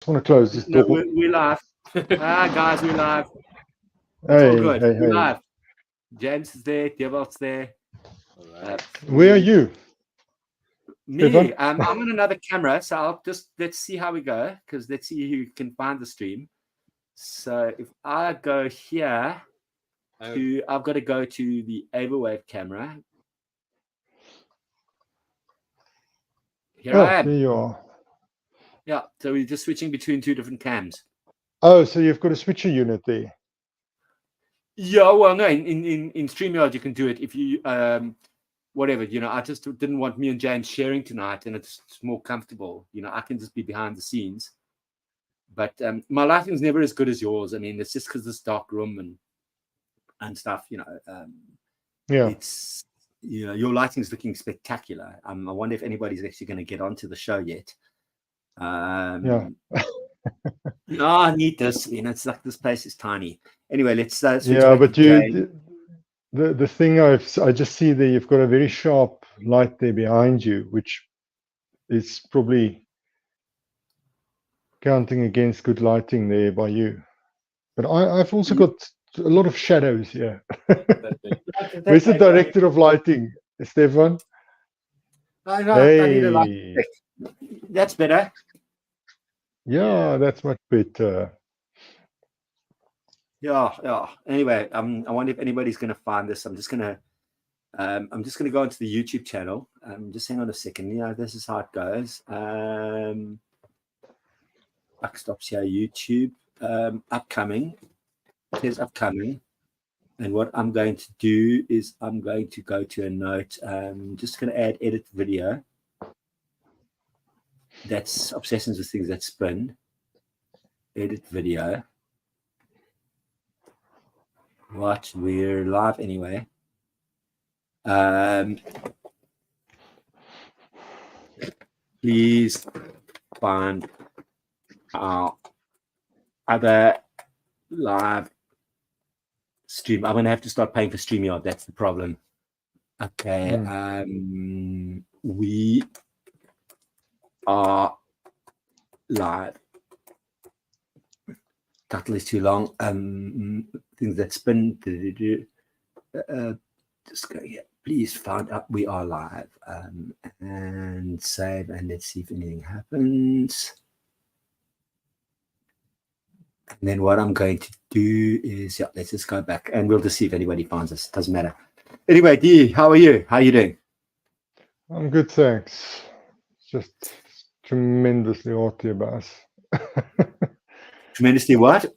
want to close this No, door. we're live. Guys, we're live. It's all Hey, good. hey, We're hey. live. James is there. Devil's there. Where are you? Me. Stefan? I'm on another camera, so I'll just let's see how we go, because let's see who can find the stream. So if I go here, I've got to go to the Overwave camera. Here I am. There you are. Yeah, so we're just switching between two different cams. Oh, so you've got a switcher unit there. Yeah, well, no, in StreamYard you can do it if you whatever, I just didn't want me and James sharing tonight, and it's more comfortable. I can just be behind the scenes. But my lighting's never as good as yours. I mean, it's just because this dark room and stuff. Yeah. It's your lighting's looking spectacular. I wonder if anybody's actually going to get onto the show yet. Yeah. I need this. It's like this place is tiny. Anyway, let's switch yeah, back but to the thing I just see there, you've got a very sharp light there behind you, which is probably counting against good lighting there by you. But I've also got a lot of shadows here. Where's the director of lighting, Stefan? I know. Hey. I need a light. That's better. Yeah, that's much better. Yeah. Anyway, I wonder if anybody's going to find this. I'm just going to go into the YouTube channel. Just hang on a second. This is how it goes. Buxtstopshere YouTube. Upcoming. It says upcoming. And what I'm going to do is I'm going to go to a note. Just going to add edit video. That's obsessions with things that spin. Edit video. What? We're live anyway. Please find our other live stream. I'm gonna have to start paying for StreamYard. That's the problem. Okay. We are live. Title is too long. Things that spin. Just go here. Please find out we are live. And save, and let's see if anything happens. And then what I'm going to do is, let's just go back and we'll just see if anybody finds us. Doesn't matter. Anyway, Dee, how are you? How are you doing? I'm good, thanks. Just tremendously hot here, Bas. Tremendously what?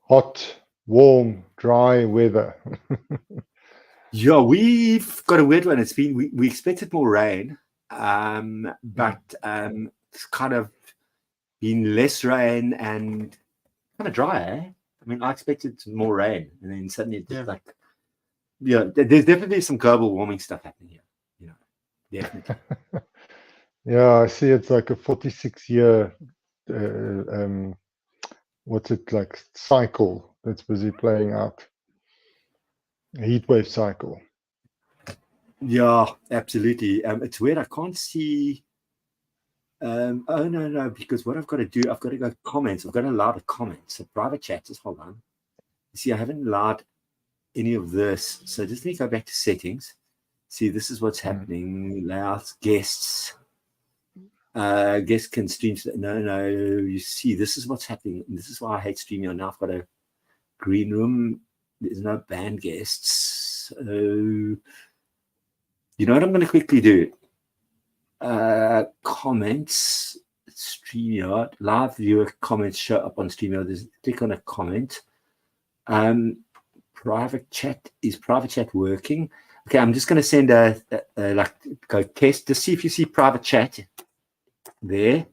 Hot, warm, dry weather. Yeah, we've got a weird one. It's been we expected more rain, but it's kind of been less rain and kind of dry. I mean, I expected more rain, and then suddenly it's just there's definitely some global warming stuff happening here. Definitely. Yeah, I see. It's like a 46-year what's it like cycle that's busy playing out. A heat wave cycle. Yeah, absolutely. It's weird. I can't see. Oh no, because what I've got to do, I've got to go comments. I've got to allow the comments. So private chat. Just hold on. You see, I haven't allowed any of this. So just let me go back to settings. See, this is what's happening. Layouts, guests. Guests can stream. No. You see, this is what's happening. This is why I hate streaming. Now I've got a green room. There's no band guests. So, you know what I'm going to quickly do? Comments, StreamYard, live viewer comments show up on StreamYard. Just click on a comment. Private chat. Is private chat working? Okay, I'm just going to send go test to see if you see private chat there.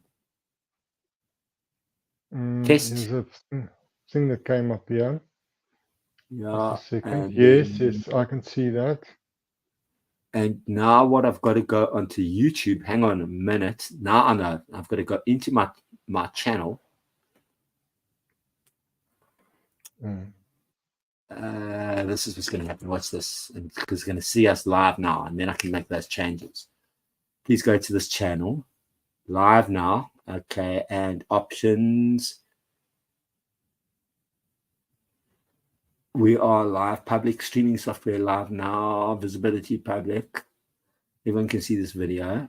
Test. There's a thing that came up here. Yeah. Just a second. Yes, I can see that. And now what I've got to go onto YouTube. Hang on a minute. Now I know. I've got to go into my channel. This is what's going to happen. Watch this. Because it's going to see us live now. And then I can make those changes. Please go to this channel. Live now. Okay, and options. We are live, public streaming software live now, visibility public. Everyone can see this video.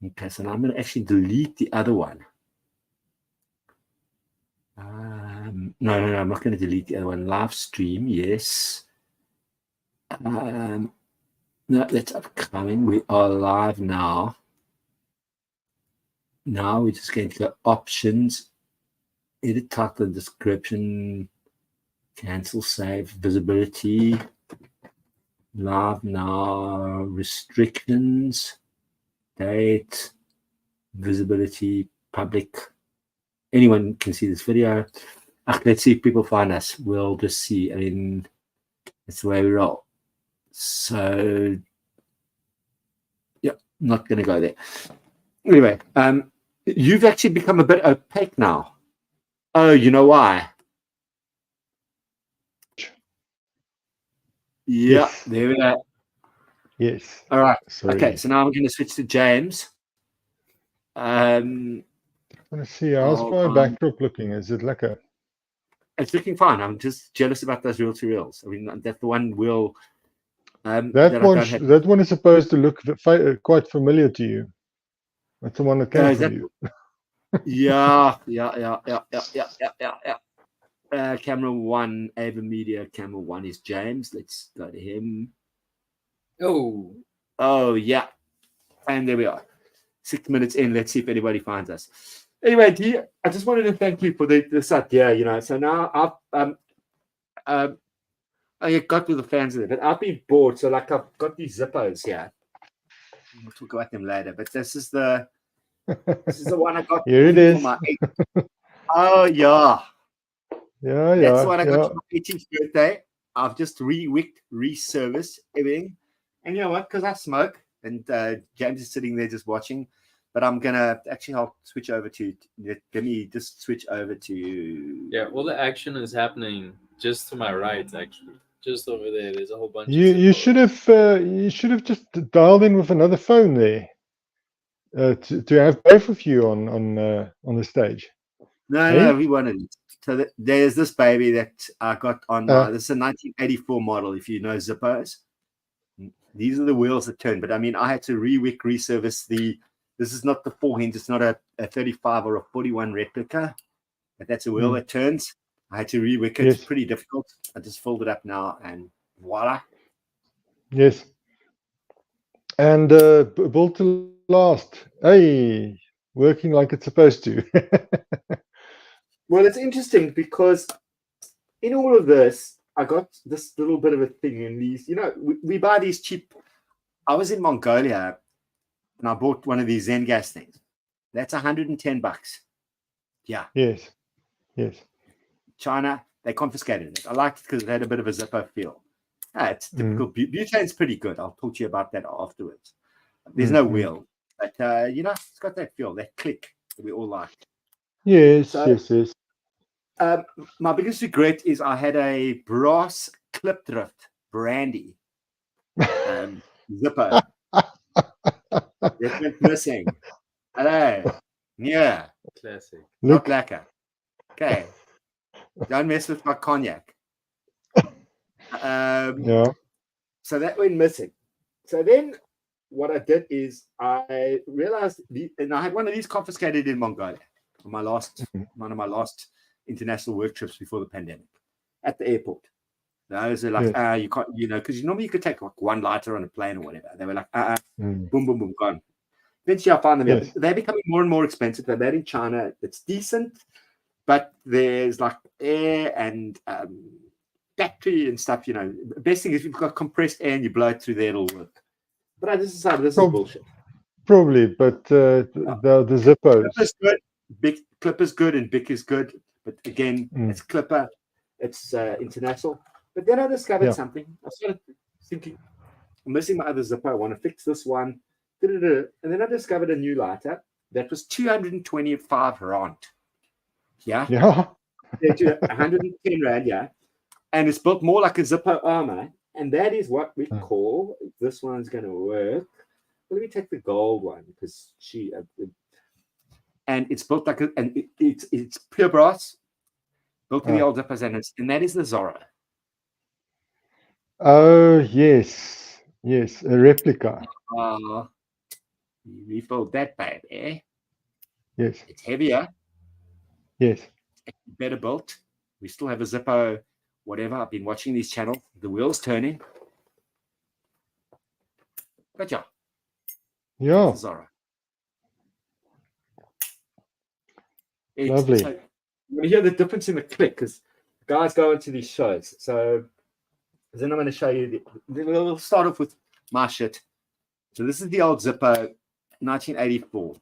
Okay, so now I'm going to actually delete the other one. No, I'm not going to delete the other one. Live stream, yes. No, that's upcoming. We are live now. Now we're just going to go options, edit title and description, cancel, save, visibility, live now, restrictions, date, visibility, public. Anyone can see this video. Let's see if people find us. We'll just see. I mean, that's the way we roll. So, yeah, not going to go there. Anyway, you've actually become a bit opaque now. Oh, you know why? Yeah, Yes. there we go. Yes. All right. Sorry. Okay, so now we're going to switch to James. I want to see how's my backdrop looking. Is it like a? It's looking fine. I'm just jealous about those reel-to-reels. I mean, that's the one wheel. That one is supposed to look quite familiar to you. That's the one that came from you. Yeah. Camera one, Ava Media. Camera one is James. Let's go to him. Oh, yeah. And there we are. 6 minutes in. Let's see if anybody finds us. Anyway, I just wanted to thank you for this idea. So now I got with the fans of it, but I've been bored. So like I've got these zippos here. We'll talk about them later. But this is the one I got. Here it is. For my oh yeah. Yeah. That's the one I got for my 18th birthday. I've just re-wicked, re-serviced everything. And you know what? Because I smoke, and James is sitting there just watching. But I'm gonna actually I'll switch over to. Let me just switch over to. Yeah, all the action is happening just to my right, actually. Just over there. There's a whole bunch. You should have just dialed in with another phone there. To have both of you on the stage. No, we wanted it. So there's this baby that I got on. This is a 1984 model. If you know Zippos, these are the wheels that turn. But I mean, I had to reservice the. This is not the 4-hinge. It's not a 35 or a 41 replica. But that's a wheel that turns. I had to rewick it. Yes. It's pretty difficult. I just fold it up now and voila. Yes. And built to last. Hey, working like it's supposed to. Well, it's interesting because in all of this, I got this little bit of a thing in these. We buy these cheap. I was in Mongolia and I bought one of these Zengas things. That's $110. Yeah. Yes. China, they confiscated it. I liked it because it had a bit of a Zippo feel. It's typical. Butane's pretty good. I'll talk to you about that afterwards. There's no wheel, but it's got that feel, that click that we all like. Yes. My biggest regret is I had a brass clip drift brandy Zippo. That went missing. Hello. Yeah. Classic. Not lacquer. Okay. Don't mess with my cognac. Yeah. So that went missing. So then what I did is I realized, and I had one of these confiscated in Mongolia on one of my last international work trips before the pandemic at the airport. Those are like, you can't, because normally you could take like one lighter on a plane or whatever. They were like, boom, boom, boom, gone. Eventually I found them. Yes. They're becoming more and more expensive. They're made in China. It's decent, but there's like air and battery and stuff. Best thing is if you've got compressed air and you blow it through there, it'll work. But I just decided this is bullshit. Probably, but the Zippos. Clipper's good. Big Clipper's good and Bic is good. But again, it's Clipper. It's international. But then I discovered something. I started thinking, I'm missing my other Zippo. I want to fix this one. And then I discovered a new lighter that was 225 rand. Yeah. 110 rand, yeah. And it's built more like a Zippo armor. And that is what we call, this one's going to work. Let me take the gold one because and it's built like it's pure brass, built in the old zippers, and that is the Zorro. Oh, yes. Yes, a replica. We rebuilt that baby. Yes. It's heavier. Yes. It's better built. We still have a Zippo, whatever. I've been watching these channels. The wheels turning. Gotcha. Yeah. That's the Zorro. Lovely. So you want to hear the difference in the click because guys go into these shows. So then I'm going to show you. We'll start off with my shit. So this is the old Zippo, 1984.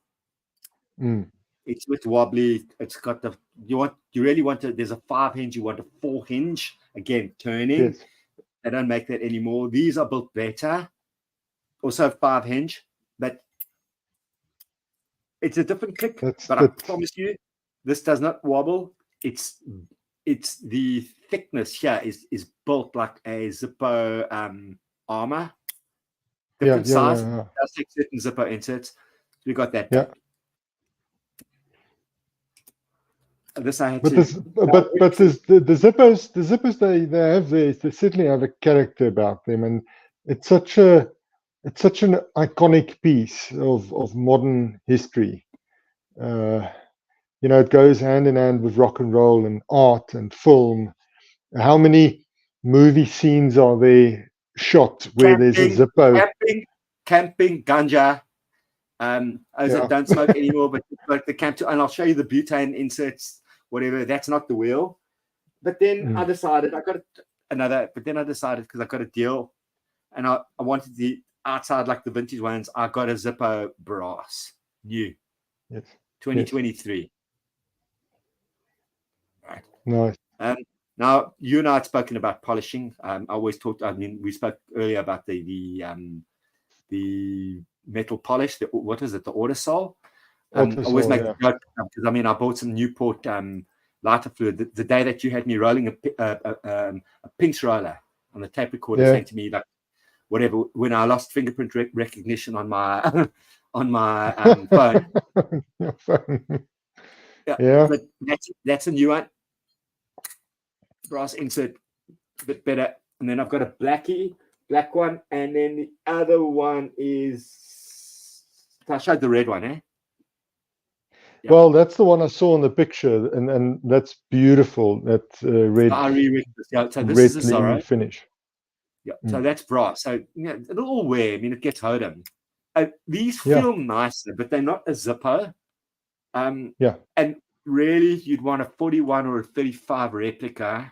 It's with wobbly. It's got the you really want to. There's a 5 hinge. You want a 4 hinge. Again, turning. Yes. They don't make that anymore. These are built better. Also 5 hinge, but it's a different click. But I promise you, this does not wobble. It's the thickness here is built like a Zippo armor. Different size. Yeah. Does take certain Zippo inserts. We got that. Yeah. This I had but the zippers they have they certainly have a character about them, and it's such an iconic piece of modern history. It goes hand in hand with rock and roll and art and film. How many movie scenes are there shot where there's a Zippo? Camping, ganja. Don't smoke anymore, but like the camp, and I'll show you the butane inserts, whatever. That's not the wheel. But then I decided because I got a deal, and I wanted the outside like the vintage ones. I got a Zippo brass, new, 2023. Right. Nice. Now you and I had spoken about polishing. I always talked. I mean, we spoke earlier about the metal polish. What is it? The Autosol. I always make a joke because I bought some Newport lighter fluid the day that you had me rolling a pinch roller on the tape recorder, saying to me like, whatever. When I lost fingerprint recognition on my phone. Your phone. Yeah, but that's a new one. Brass insert, a bit better. And then I've got a black one, and then the other one is I showed the red one, Yeah. Well, that's the one I saw in the picture, and that's beautiful. That red. So this is a Zorro finish. Yeah, so that's brass. So it'll all wear. I mean, it gets hoden. These feel nicer, but they're not a Zippo. And really, you'd want a 41 or a 35 replica.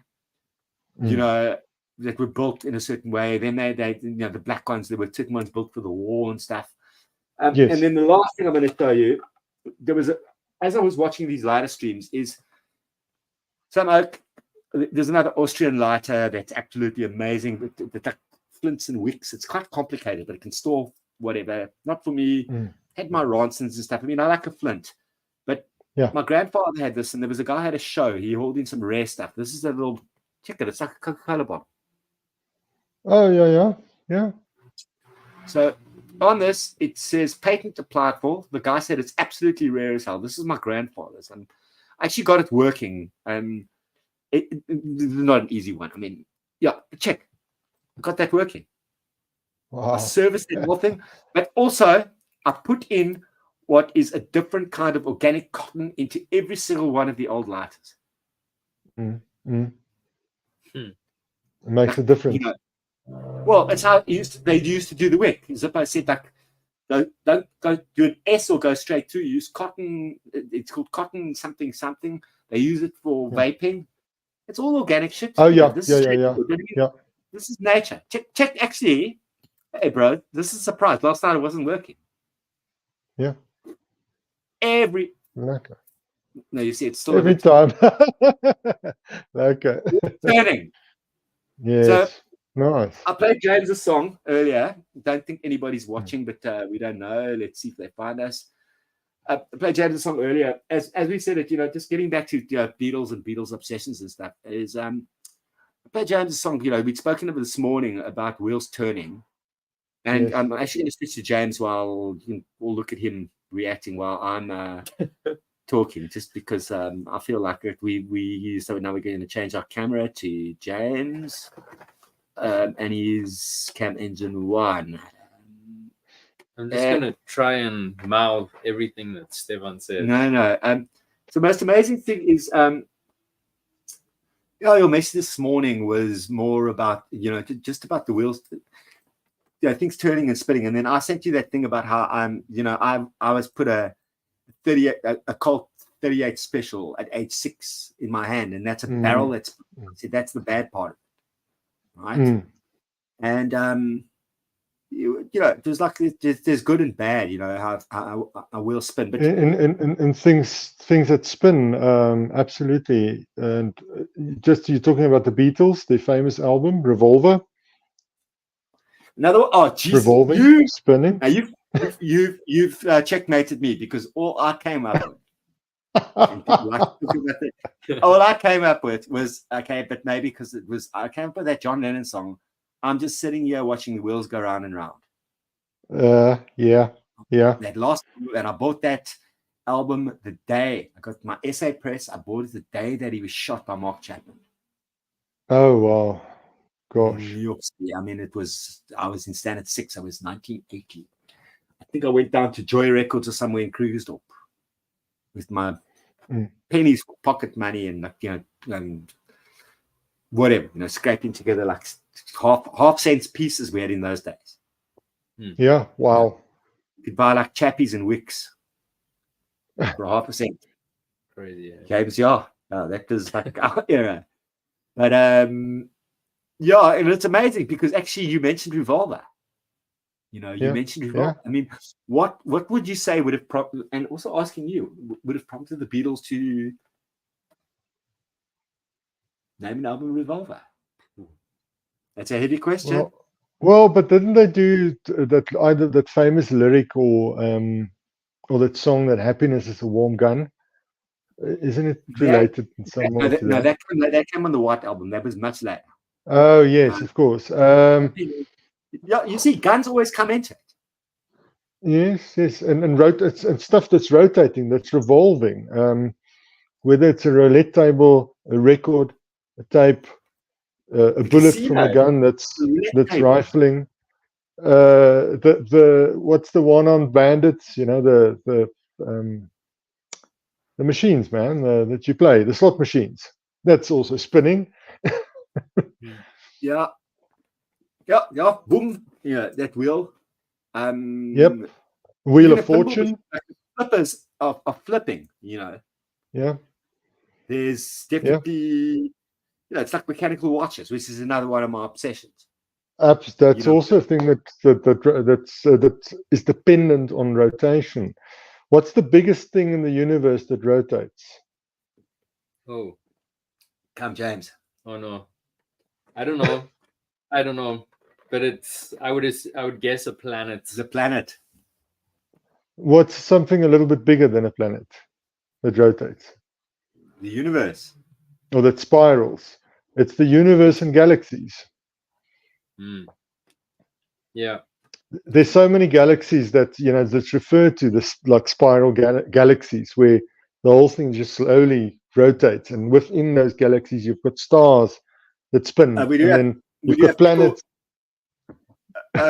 That were built in a certain way. Then they the black ones, there were certain ones built for the war and stuff. And then the last thing I'm going to show you, as I was watching these lighter streams, is there's another Austrian lighter that's absolutely amazing. But like flints and wicks, it's quite complicated, but it can store whatever. Not for me. Had my Ransons and stuff. I mean, I like a flint, but my grandfather had this, and there was a guy who had a show. He holding some rare stuff. This is a little. Check it. It's like a Coca-Cola bottle. Oh, yeah. So on this, it says patent applied for. The guy said it's absolutely rare as hell. This is my grandfather's, and I actually got it working. It's not an easy one. I mean, check. Got that working. Wow. I serviced the whole thing, but also I put in what is a different kind of organic cotton into every single one of the old lighters. It makes a difference. Well, it's how they used to do the wick. Zippo said, like, don't go do an S or go straight through. Use cotton. It's called cotton something. They use it for vaping. It's all organic shit. Oh, yeah. This is nature. Check. Actually, hey, bro, this is a surprise. Last night it wasn't working. Yeah. No, you see, it's still every time. Turning. Yes. So, nice. I played James a song earlier. Don't think anybody's watching, but we don't know. Let's see if they find us. I played James a song earlier. As we said it, just getting back to Beatles and Beatles obsessions and stuff is I played James a song. We'd spoken of this morning about wheels turning, and I'm actually going to switch to James while you can all look at him reacting while I'm talking, just because I feel like so now we're going to change our camera to James, and his cam engine 1. I'm just gonna try and mouth everything that Stefan said. No. The most amazing thing is, your message this morning was more about, just about the wheels, things turning and spinning. And then I sent you that thing about how I was put a Colt 38 special at age 6 in my hand, and that's a barrel that's the bad part of it, right? And it was like there's good and bad, how a wheel spin, but in things that spin, absolutely. And just you're talking about the Beatles, their famous album Revolver. Another one, oh geez, revolving, spinning. Now you've checkmated me, because all I came up with, all I came up with was, okay, but maybe because I came up with that John Lennon song. I'm just sitting here watching the wheels go round and round. Yeah. That last, and I bought that album the day I got my essay press. I bought it the day that he was shot by Mark Chapman. Oh wow, gosh. In New York City. I mean, I was in Standard 6. I was 1980. I think I went down to Joy Records or somewhere in Krugersdorp with my pennies for pocket money and whatever, scraping together like half cents pieces we had in those days. Yeah, wow. You could buy like chappies and wicks for half a cent. Crazy. James, that was like our era. But and it's amazing because actually you mentioned Revolver. You mentioned Revolver. Yeah. I mean, what would you say would have prompted, and also asking you, would have prompted the Beatles to name an album Revolver? That's a heavy question. Well, but didn't they do that, either that famous lyric or that song that happiness is a warm gun? Isn't it related in some way to that? No, that came on the White Album. That was much later. Oh yes, of course. You see, guns always come into it. Yes, and stuff that's rotating, that's revolving. Whether it's a roulette table, a record, a tape, a bullet from a gun that's rifling. The what's the one on Bandits? The machines, man, that you play, the slot machines. That's also spinning. Yeah. Boom. Yeah, that wheel. Yep. Wheel of Fortune. Flippers are flipping. Yeah. There's definitely. It's like mechanical watches, which is another one of my obsessions. That's also a thing that is dependent on rotation. What's the biggest thing in the universe that rotates? Oh, come James. Oh no, I don't know. But I would guess a planet. The planet. What's something a little bit bigger than a planet that rotates? The universe. Or that spirals. It's the universe and galaxies. Yeah. There's so many galaxies that's referred to this like spiral galaxies, where the whole thing just slowly rotates, and within those galaxies you've got stars that spin, then you've got planets. We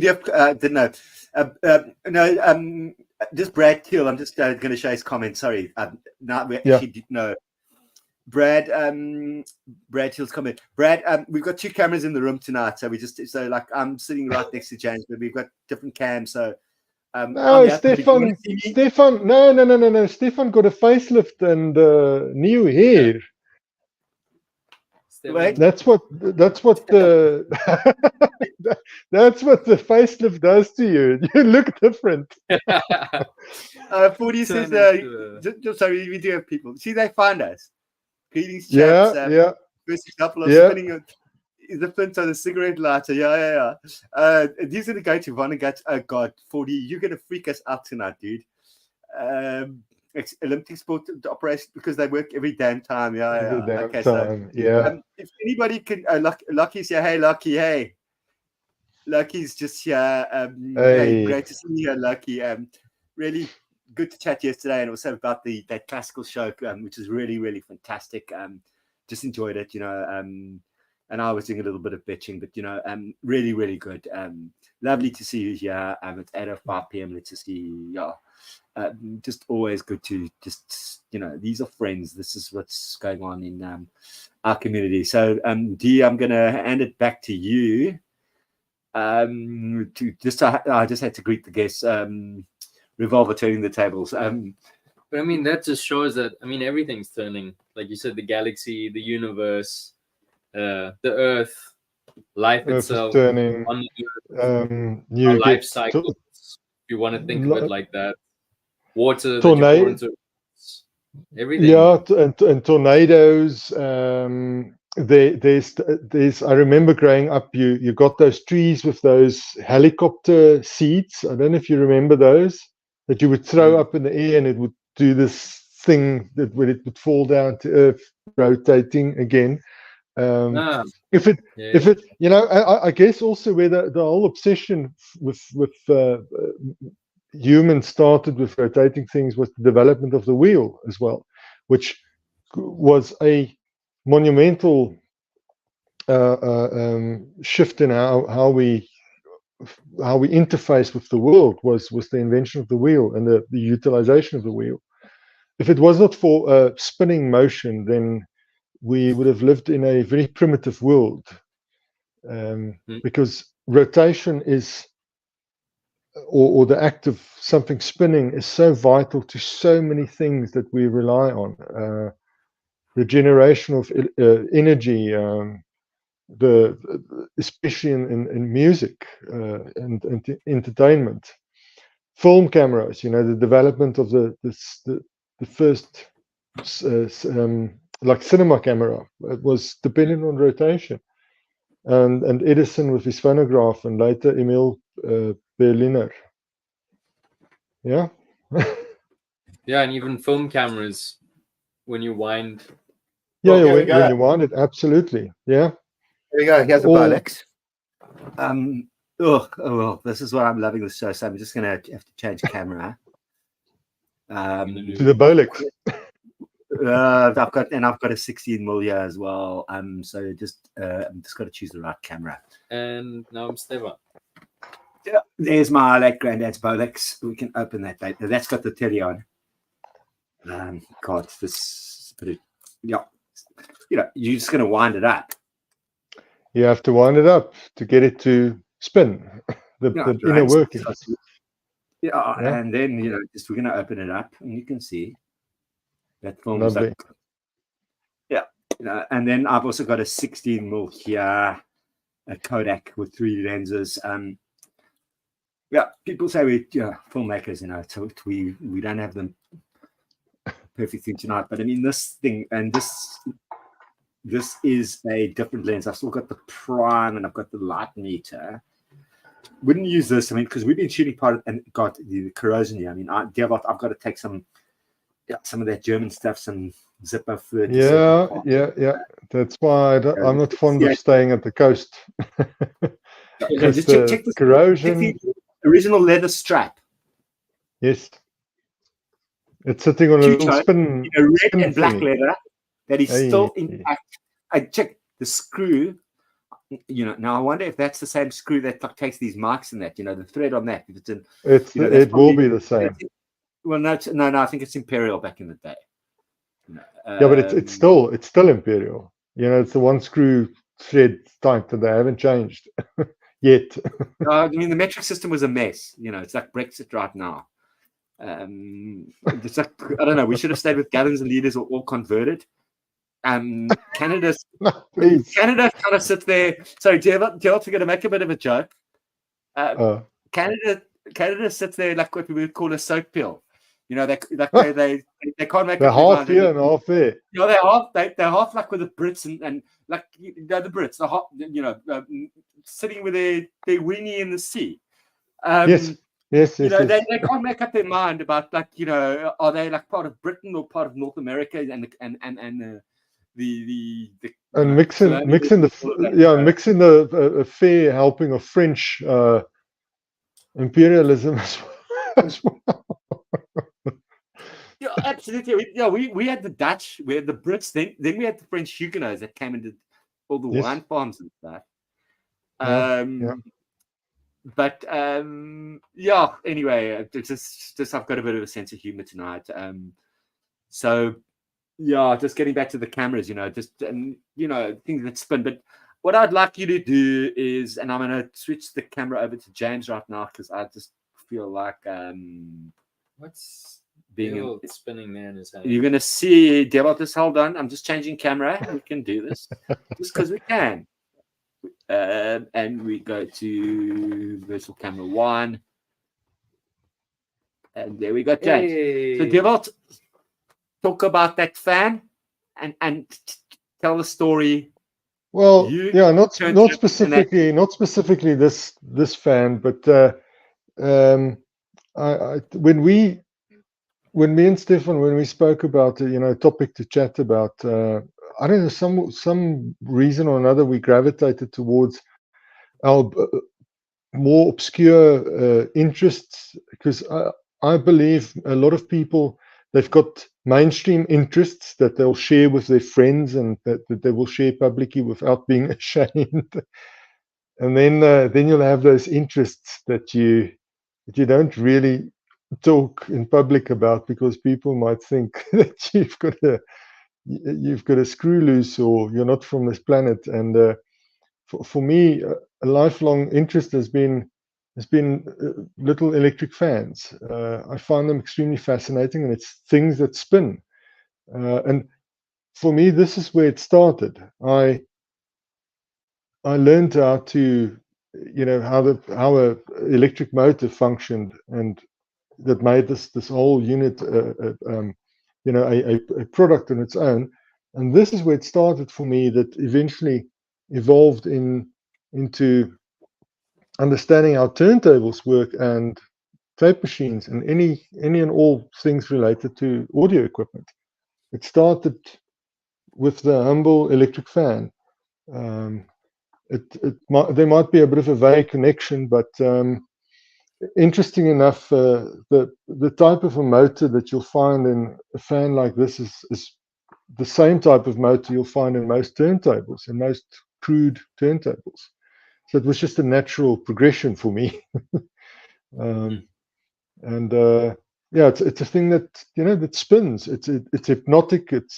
do have, didn't know. Just Brad Keel. I'm just going to show his comment. Sorry. Now we actually know. Brad Hill's comment. Brad, we've got 2 cameras in the room tonight, so I'm sitting right next to James, but we've got different cams. So no, Stefan. No. Stefan got a facelift and new hair. Wait. That's what the that's what the facelift does to you. You look different. 40 says, sorry, we do have people. See, they find us. Greetings, chaps. First example of spinning the flint on a cigarette lighter. Yeah. He's going to go to Vonnegut. Oh, God, 40. You're going to freak us out tonight, dude. Olympic sport operation, because they work every damn time. Yeah. Okay, time. if anybody can, Lucky's here. Hey, Lucky, hey. Lucky's just here. Hey. Great to see you here, Lucky. Really good to chat yesterday, and also about that classical show, which is really, really fantastic. Just enjoyed it, and I was doing a little bit of bitching, but really, really good. Lovely to see you here. It's 8:05 p.m. Let's just see. Just always good to just these are friends. This is what's going on in our community. So, Dee, I'm going to hand it back to you. I just had to greet the guests. Revolver turning the tables. But I mean, that just shows that everything's turning. Like you said, the galaxy, the universe, the Earth, life itself, is turning. on the Earth, You our get life cycles. If you want to think of it like that, water, that you tornado. pour into everything. Yeah, and tornadoes. There's. I remember growing up. You got those trees with those helicopter seeds. I don't know if you remember those that you would throw up in the air and it would do this thing that when it would fall down to earth, rotating again. If it, I guess also where the whole obsession with humans started with rotating things was the development of the wheel as well, which was a monumental shift in how we interface with the world was the invention of the wheel and the utilization of the wheel. If it was not for spinning motion, then we would have lived in a very primitive world, because rotation is, or the act of something spinning is so vital to so many things that we rely on. The generation of energy, especially in music and entertainment. Film cameras, the development of the first like cinema camera, it was dependent on rotation. And Edison with his phonograph, and later Emil Berliner. Yeah. Yeah, and even film cameras, when you wind. Yeah, when you wind it, absolutely. Yeah. Here we go. Here's a Bolex. Well, this is what I'm loving the show. So I'm just gonna have to change camera. To the Bolex. I've got a 16 mm here as well. So I'm just got to choose the right camera. And now I'm Steva. Yeah, there's my late granddad's Bolex. We can open that later. That's got the telly on. God, this, yeah, you're just going to wind it up. You have to wind it up to get it to spin. The inner workings. Yeah, and then we're going to open it up, and you can see that film. Lovely. And then I've also got a 16 mm here, a Kodak with 3 lenses. People say we're filmmakers, so we don't have the perfect thing tonight. But I mean, this thing, and this is a different lens. I've still got the prime, and I've got the light meter. Wouldn't use this, because we've been shooting part of, and got the corrosion here. I mean, I've got to take some of that German stuff, some Zippo fluid. Yeah. That's why I'm not fond of staying at the coast. Just check the corrosion. Check the original leather strap. Yes. It's sitting on a little spin. Red and black leather that is still intact. I checked the screw. Now I wonder if that's the same screw that takes these marks in that. The thread on that. If it's in, it will be the same. Well, no, I think it's Imperial back in the day. But it's still Imperial. It's the one screw thread type that they haven't changed yet. I mean, the metric system was a mess. It's like Brexit right now. It's like, I don't know. We should have stayed with gallons and liters or all converted. Canada kind of sits there. Sorry, Gerald, we're going to make a bit of a joke. Canada sits there like what we would call a soap pill. They can't make they're half here and half there. They're half like with the Brits and like the Brits, sitting with their weenie in the sea. Yes. They can't make up their mind about are they like part of Britain or part of North America and and mixing a fair helping of French imperialism as well. Yeah, absolutely. Yeah, we had the Dutch, we had the Brits, then we had the French Huguenots that came and did all the wine farms and stuff. But yeah, anyway, just I've got a bit of a sense of humor tonight. So yeah, just getting back to the cameras, just things that spin. But what I'd like you to do is, and I'm going to switch the camera over to James right now because I just feel like what's being spinning there in his hand. You're going to see, Devil, just hold on. I'm just changing camera. We can do this just because we can. And we go to virtual camera 1. And there we go, James. Hey. So, Devil, talk about that fan and tell the story. Well, not specifically this fan, but when me and Stefan, when we spoke about a topic to chat about, I don't know, some reason or another, we gravitated towards our more obscure interests, because I believe a lot of people, they've got mainstream interests that they'll share with their friends and that they will share publicly without being ashamed. And then you'll have those interests that you don't really talk in public about, because people might think that you've got a screw loose or you're not from this planet. And for me, a lifelong interest has been little electric fans. I find them extremely fascinating, and it's things that spin. And for me, this is where it started. I learned how to, how a electric motor functioned, and that made this whole unit, a product on its own. And this is where it started for me, that eventually evolved into understanding how turntables work and tape machines and any and all things related to audio equipment. It started with the humble electric fan. There might be a bit of a vague connection, but interesting enough, the type of a motor that you'll find in a fan like this is the same type of motor you'll find in most turntables, in most crude turntables. So it was just a natural progression for me. It's a thing that that spins. It's hypnotic. It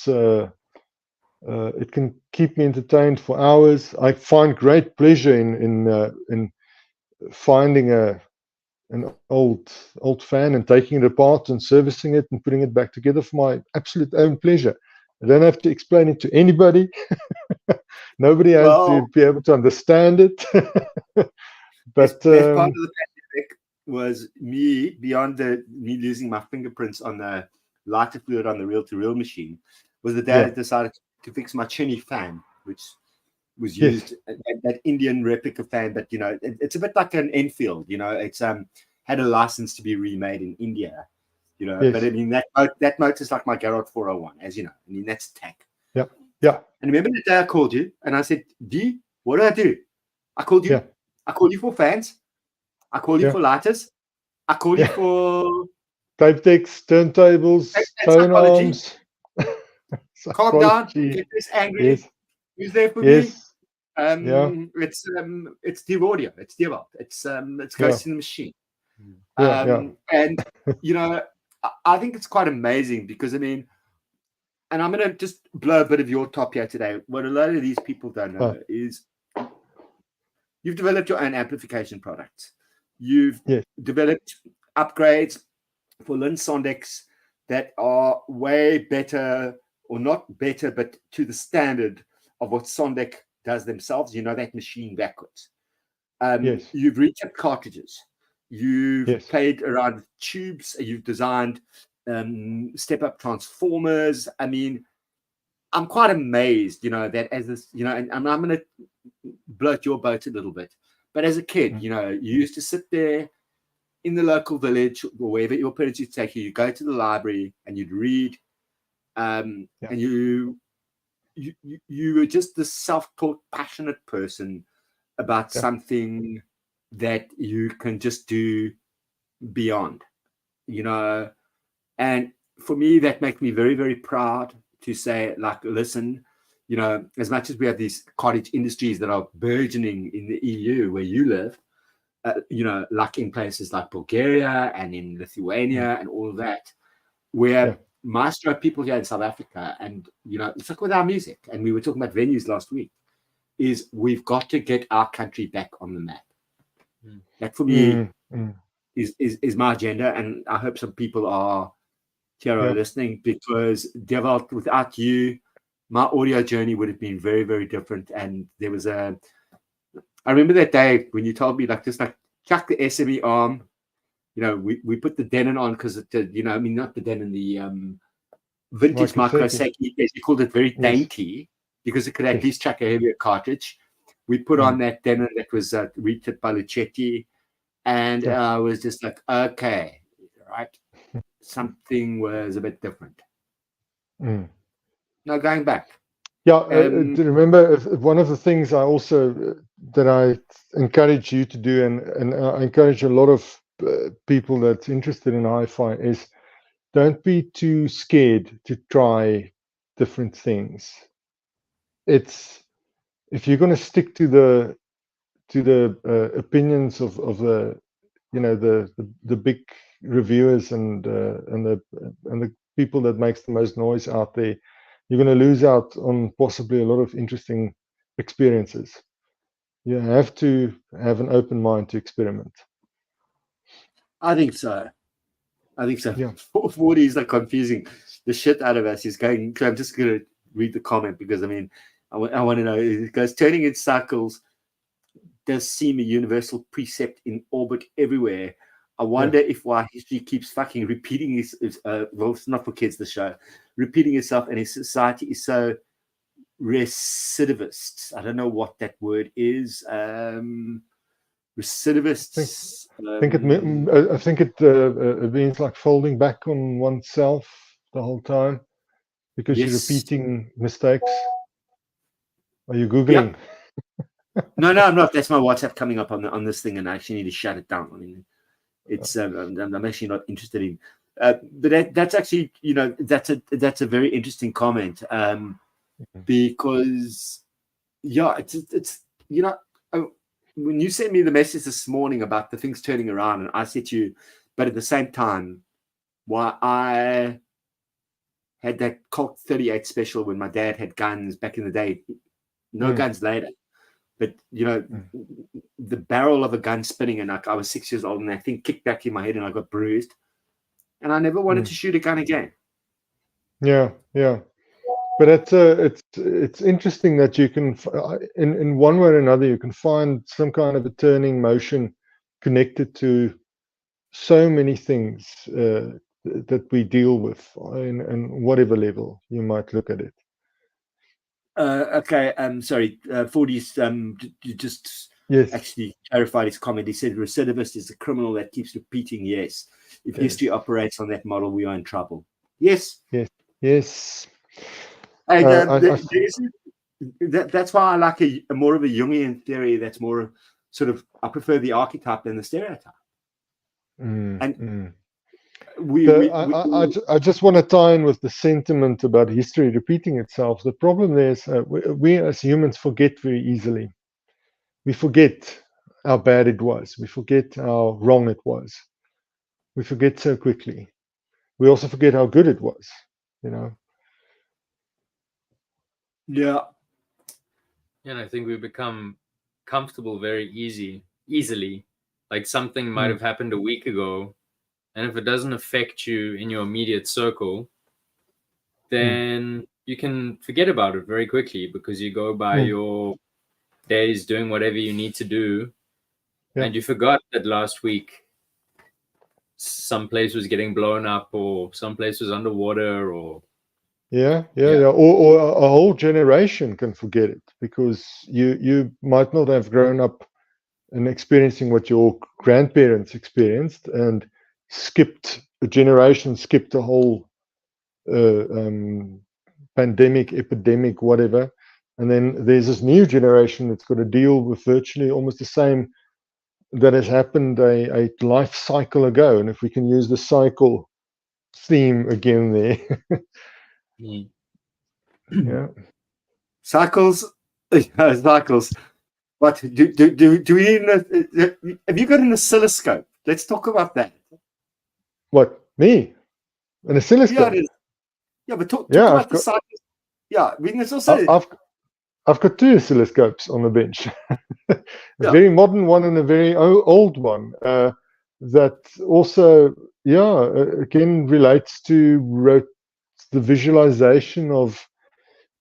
can keep me entertained for hours. I find great pleasure in finding an old fan and taking it apart and servicing it and putting it back together for my absolute own pleasure. I don't have to explain it to anybody. Nobody has to be able to understand it. But best part of the pandemic was me, beyond me losing my fingerprints on the lighter fluid on the reel-to-reel machine, was the day I decided to fix my chinny fan, which was used, that Indian replica fan. But it's a bit like an Enfield. It's had a license to be remade in India. But I mean that motor's like my Garrett 401, as you know. I mean, that's tech. Yeah. And remember the day I called you and I said, D, what do I do? I called you. I called you for fans. I called you for lighters. I called you for tape decks, turntables, phone arms. Calm down. Get this angry. Who's there for me? It's Dev Audio. It's Dev. It's Ghost in the Machine. And I think it's quite amazing, because I mean, and I'm going to just blow a bit of your top here today. What a lot of these people don't know is you've developed your own amplification products. You've developed upgrades for Lynn Sondex that are way better, or not better, but to the standard of what Sondek does themselves. That machine backwards. You've reached up cartridges. You've played around with tubes. You've designed step-up transformers. I mean, I'm quite amazed, that as this, and I'm going to bloat your boat a little bit. But as a kid, you used to sit there in the local village or wherever your parents used to take you. You go to the library and you'd read, and you you were just this self-taught, passionate person about something that you can just do beyond, and for me, that makes me very, very proud to say, like, listen, as much as we have these cottage industries that are burgeoning in the EU where you live, like in places like Bulgaria and in Lithuania and all of that, where maestro people here in South Africa, and it's like with our music, and we were talking about venues last week, is we've got to get our country back on the map. That for me is my agenda, and I hope some people are listening, because Devalt, without you, my audio journey would have been very, very different. And there was I remember that day when you told me, like, just like chuck the SME arm. We put the Denon on because not the Denon, the vintage micro Seki. You called it very dainty because it could at least chuck a heavier cartridge. We put on that Denon that was retipped by Lucetti, and I was just like, okay, right. Something was a bit different. Now going back. Yeah, remember, one of the things I also that I encourage you to do, and I encourage a lot of people that's interested in hi-fi, is don't be too scared to try different things. If you're going to stick to the opinions of the the big reviewers and the people that makes the most noise out there, you're going to lose out on possibly a lot of interesting experiences. You have to have an open mind to experiment. I think so. Yeah. 440 is like confusing the shit out of us. He's going. I'm just going to read the comment because I want to know. It goes, turning in circles does seem a universal precept in orbit everywhere. I wonder if why history keeps fucking repeating well, it's not for kids, the show, repeating itself, and his society is so recidivist. I don't know what that word is. Recidivists. I think it means like folding back on oneself the whole time because you're repeating mistakes. Are you Googling? Yeah. No, I'm not. That's my WhatsApp coming up on this thing, and I actually need to shut it down. I mean, it's I'm actually not interested in. But that's actually, that's a very interesting comment, because it's when you sent me the message this morning about the things turning around, and I said to you, but at the same time, why I had that Colt 38 special when my dad had guns back in the day, no guns later, but the barrel of a gun spinning, and I was 6 years old, and that thing kicked back in my head, and I got bruised, and I never wanted to shoot a gun again. Yeah. But it's interesting that you can, in one way or another, you can find some kind of a turning motion connected to so many things that we deal with in whatever level you might look at it. Okay, sorry, 40's you just actually clarified his comment. He said recidivist is a criminal that keeps repeating. Yes. If history operates on that model, we are in trouble. Yes. And that's why I like a more of a Jungian theory. That's more sort of, I prefer the archetype than the stereotype. I just want to tie in with the sentiment about history repeating itself. The problem is we as humans forget very easily. We forget how bad it was. We forget how wrong it was. We forget so quickly. We also forget how good it was, Yeah, and I think we become comfortable very easily. Like something might have happened a week ago, and if it doesn't affect you in your immediate circle, then you can forget about it very quickly because you go by your days doing whatever you need to do, and you forgot that last week some place was getting blown up, or some place was underwater, or or a whole generation can forget it because you might not have grown up and experiencing what your grandparents experienced, and skipped a whole pandemic, epidemic, whatever. And then there's this new generation that's got to deal with virtually almost the same that has happened a life cycle ago. And if we can use the cycle theme again there. Yeah. Cycles. Cycles. What do we need? Have you got an oscilloscope? Let's talk about that. What, me? An oscilloscope? Yeah, but talk about the cycles. Yeah, we can also. I've got two oscilloscopes on the bench. A very modern one and a very old one that also, again relates to the visualization of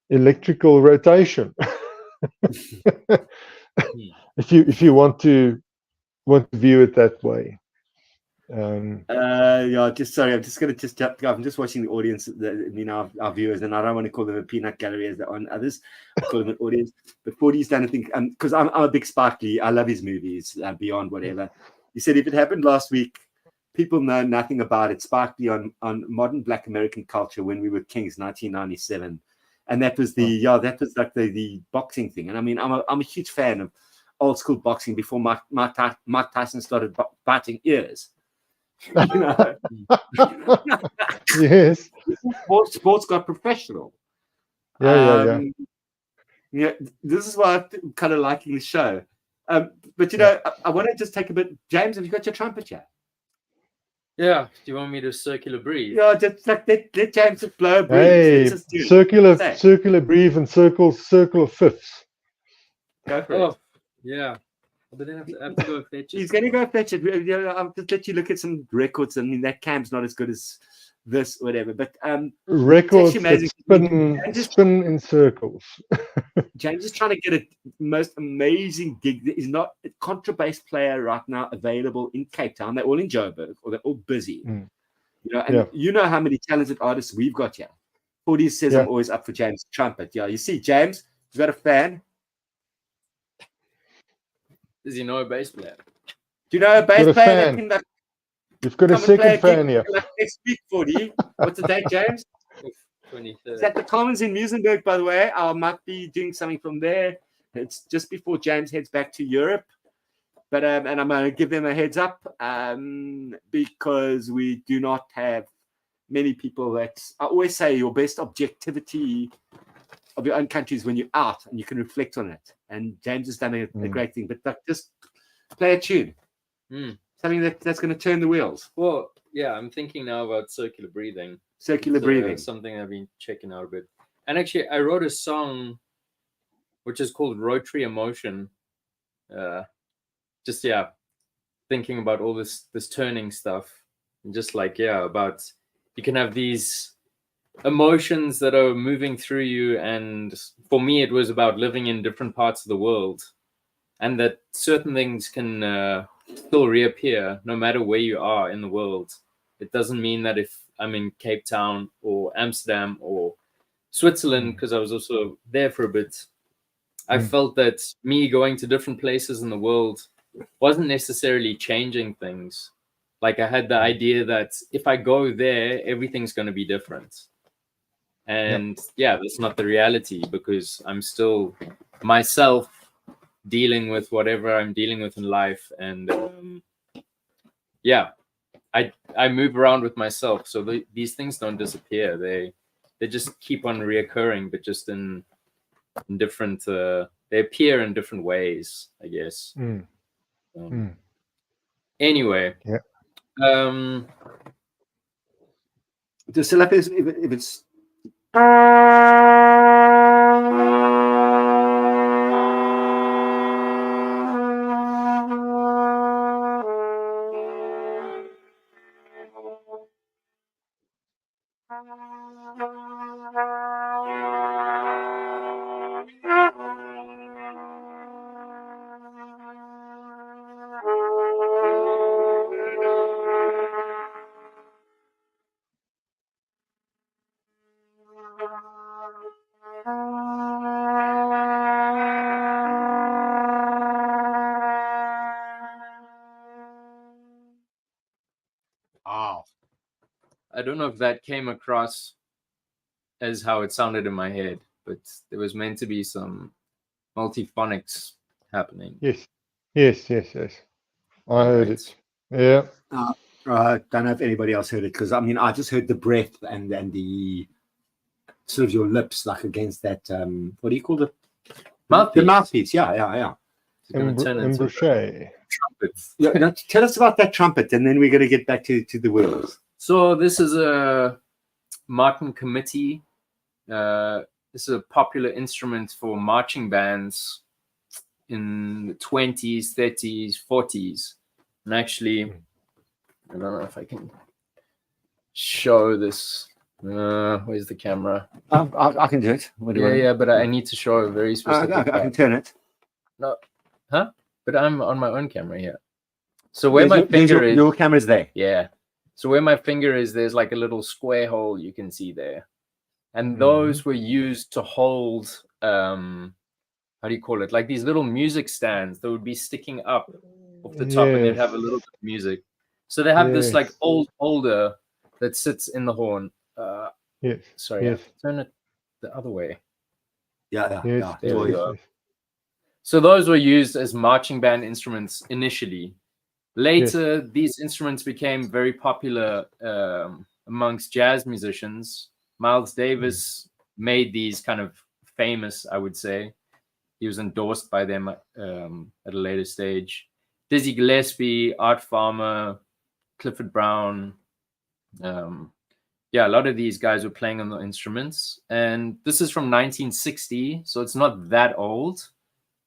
electrical rotation. if you want to view it that way. Just sorry, I'm just going to I'm just watching the audience, our viewers, and I don't want to call them a peanut gallery as there are others. I call them an audience. But 40's done, I think, because I'm a big Spike Lee. I love his movies, Beyond whatever. He said if it happened last week, people know nothing about it. Spike Lee on modern Black American culture when we were kings, 1997, and that was that was like the boxing thing. And I mean, I'm a huge fan of old school boxing before Mike Tyson started biting ears. Yes. Sports got professional. Yeah. This is why I'm kind of liking the show. But I want to just take a bit. James, have you got your trumpet yet? Yeah. Do you want me to circular breathe? Yeah, just like let James blow a breeze. Hey, circular breathe and circle of fifths. Go for it. Yeah. But then I have to go fetch it. He's going to go fetch it. I'll just let you look at some records. I mean, that cam's not as good as this, whatever. But records that spin in circles. James is trying to get a most amazing gig. There is not a contrabass player right now available in Cape Town. They're all in Joburg, or they're all busy. You know how many talented artists we've got here. 40 says I'm always up for James' trumpet. Yeah, you see, James, you've got a fan. Does he know a bass player? Do you know a bass player that can You've got a second fan here. Next week, 40. What's the date, James? 23rd. It's at the Commons in Muizenberg, by the way. I might be doing something from there. It's just before James heads back to Europe. But and I'm going to give them a heads up because we do not have many people that I always say your best objectivity of your own country is when you're out and you can reflect on it. And James has done a great thing. But just play a tune. Something that's going to turn the wheels. Well, yeah, I'm thinking now about circular breathing. Breathing. Something I've been checking out a bit. And actually, I wrote a song which is called Rotary Emotion. Thinking about all this turning stuff. And just about you can have these emotions that are moving through you. And for me, it was about living in different parts of the world. And that certain things can still reappear no matter where you are in the world. It doesn't mean that if I'm in Cape Town or Amsterdam or Switzerland, because I was also there for a bit, I felt that me going to different places in the world wasn't necessarily changing things. Like I had the idea that if I go there, everything's going to be different. And that's not the reality, because I'm still myself dealing with whatever I'm dealing with in life. And I move around with myself. So these things don't disappear. They just keep on reoccurring, but just in different, they appear in different ways, I guess. Anyway. The syllabus, if it's I don't know if that came across as how it sounded in my head, but there was meant to be some multiphonics happening. Yes. I heard it. Yeah. I don't know if anybody else heard it, because I mean, I just heard the breath and the sort of your lips, like against that. What do you call it? Mouthpiece. The mouthpiece. Yeah. Embouchure. Trumpets. Yeah, tell us about that trumpet, and then we're going to get back to the wheels. So this is a Martin committee. This is a popular instrument for marching bands in the 20s, 30s, 40s. And actually, I don't know if I can show this. Where's the camera? I can do it. Yeah, but I need to show a very specific. I can turn it. No, huh? But I'm on my own camera here. So where my finger is, your camera's there. Yeah. So where my finger is, there's like a little square hole you can see there, and those were used to hold. How do you call it? Like these little music stands that would be sticking up off the top, and they'd have a little bit of music. So they have this like old holder that sits in the horn. Sorry, turn it the other way. Yeah. There we go. So those were used as marching band instruments initially. Later, these instruments became very popular amongst jazz musicians. Miles Davis made these kind of famous, I would say. He was endorsed by them at a later stage. Dizzy Gillespie, Art Farmer, Clifford Brown. A lot of these guys were playing on the instruments. And this is from 1960, so it's not that old.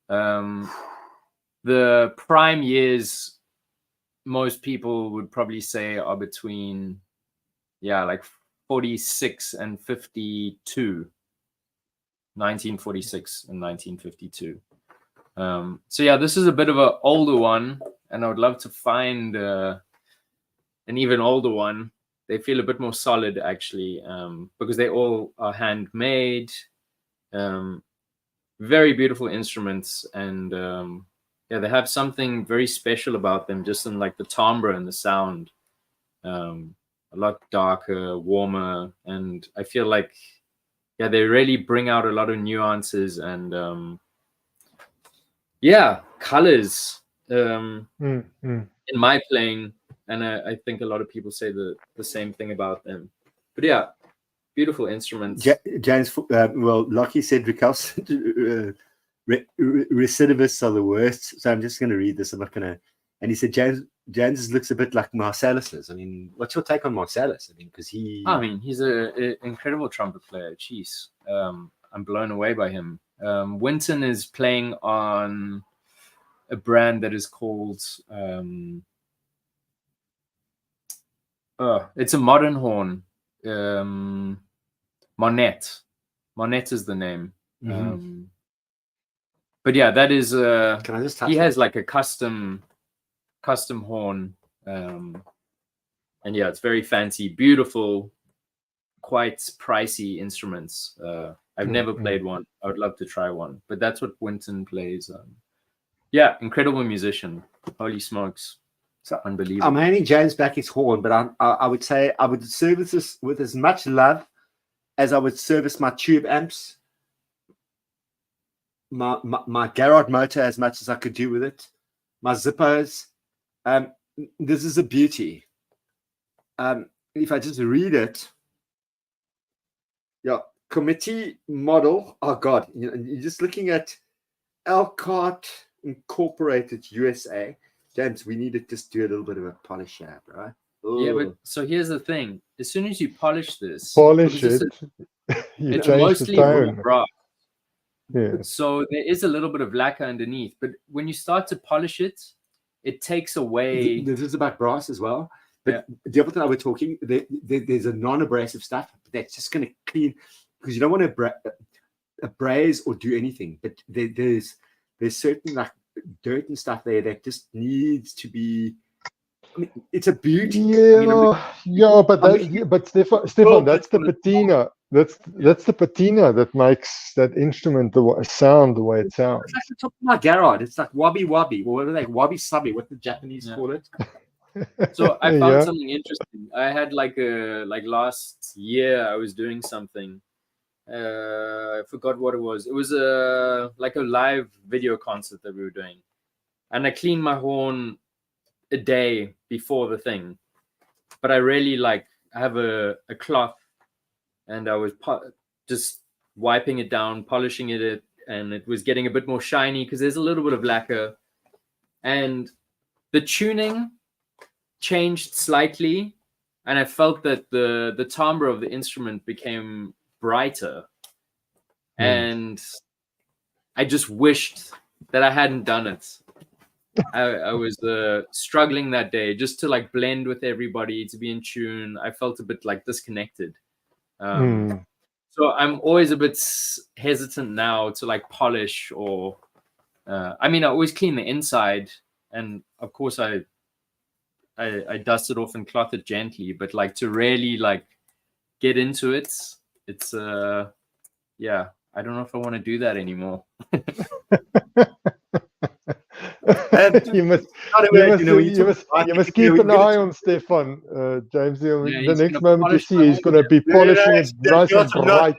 The prime years, most people would probably say, are between, like 46 and 52. 1946 and 1952. This is a bit of an older one, and I would love to find an even older one. They feel a bit more solid, actually, because they all are handmade. Very beautiful instruments, and they have something very special about them, just in like the timbre and the sound. A lot darker, warmer, and I feel like they really bring out a lot of nuances and colors in my playing, and I think a lot of people say the same thing about them. But beautiful instruments. James, Lockie said recidivists are the worst. So I'm just going to read this. I'm not going to. And he said James looks a bit like Marcellus's. I mean, what's your take on Marcellus? I mean, because he's an incredible trumpet player. Jeez, I'm blown away by him. Winton is playing on a brand that is called it's a modern horn. Monet is the name. But that is can I just touch he has like a custom horn, and it's very fancy, beautiful, quite pricey instruments. I've never played one. I would love to try one, but that's what Winton plays. Incredible musician. Holy smokes. So unbelievable. I'm handing James back his horn, but I would say I would service this with as much love as I would service my tube amps, my Garrod motor, as much as I could do with it, my Zippos. This is a beauty. If I just read it, committee model. Oh God, you're just looking at Elkhart Incorporated USA. James, we need to just do a little bit of a polish here, right? Yeah, but so here's the thing: as soon as you polish this, it's mostly brass. Yeah. So there is a little bit of lacquer underneath, but when you start to polish it, it takes away. This is about brass as well. But the other thing I was talking, there's a non-abrasive stuff that's just going to clean, because you don't want to abrase or do anything. But there's certain like dirt and stuff there that just needs to be. I mean, it's a beauty. But Stefan, that's the patina. That's the patina that makes that instrument sound the way it sounds. It's like the top of my Garrod. It's like wabi wabi, or what are they? Wabi sabi, what the Japanese call it. So I found something interesting. I had like last year I was doing something, I forgot what it was. It was like a live video concert that we were doing, and I cleaned my horn a day before the thing. But I really I have a cloth, and I was just wiping it down, polishing it, and it was getting a bit more shiny because there's a little bit of lacquer, and the tuning changed slightly, and I felt that the timbre of the instrument became brighter, and I just wished that I hadn't done it. I was struggling that day just to blend with everybody, to be in tune. I felt a bit disconnected. So I'm always a bit hesitant now to polish or I mean, I always clean the inside, and of course I dust it off and cloth it gently, but to really get into it, it's yeah, I don't know if I want to do that anymore. You must keep an eye on Stefan, James. The next moment you see he's going to be polishing it nice and bright.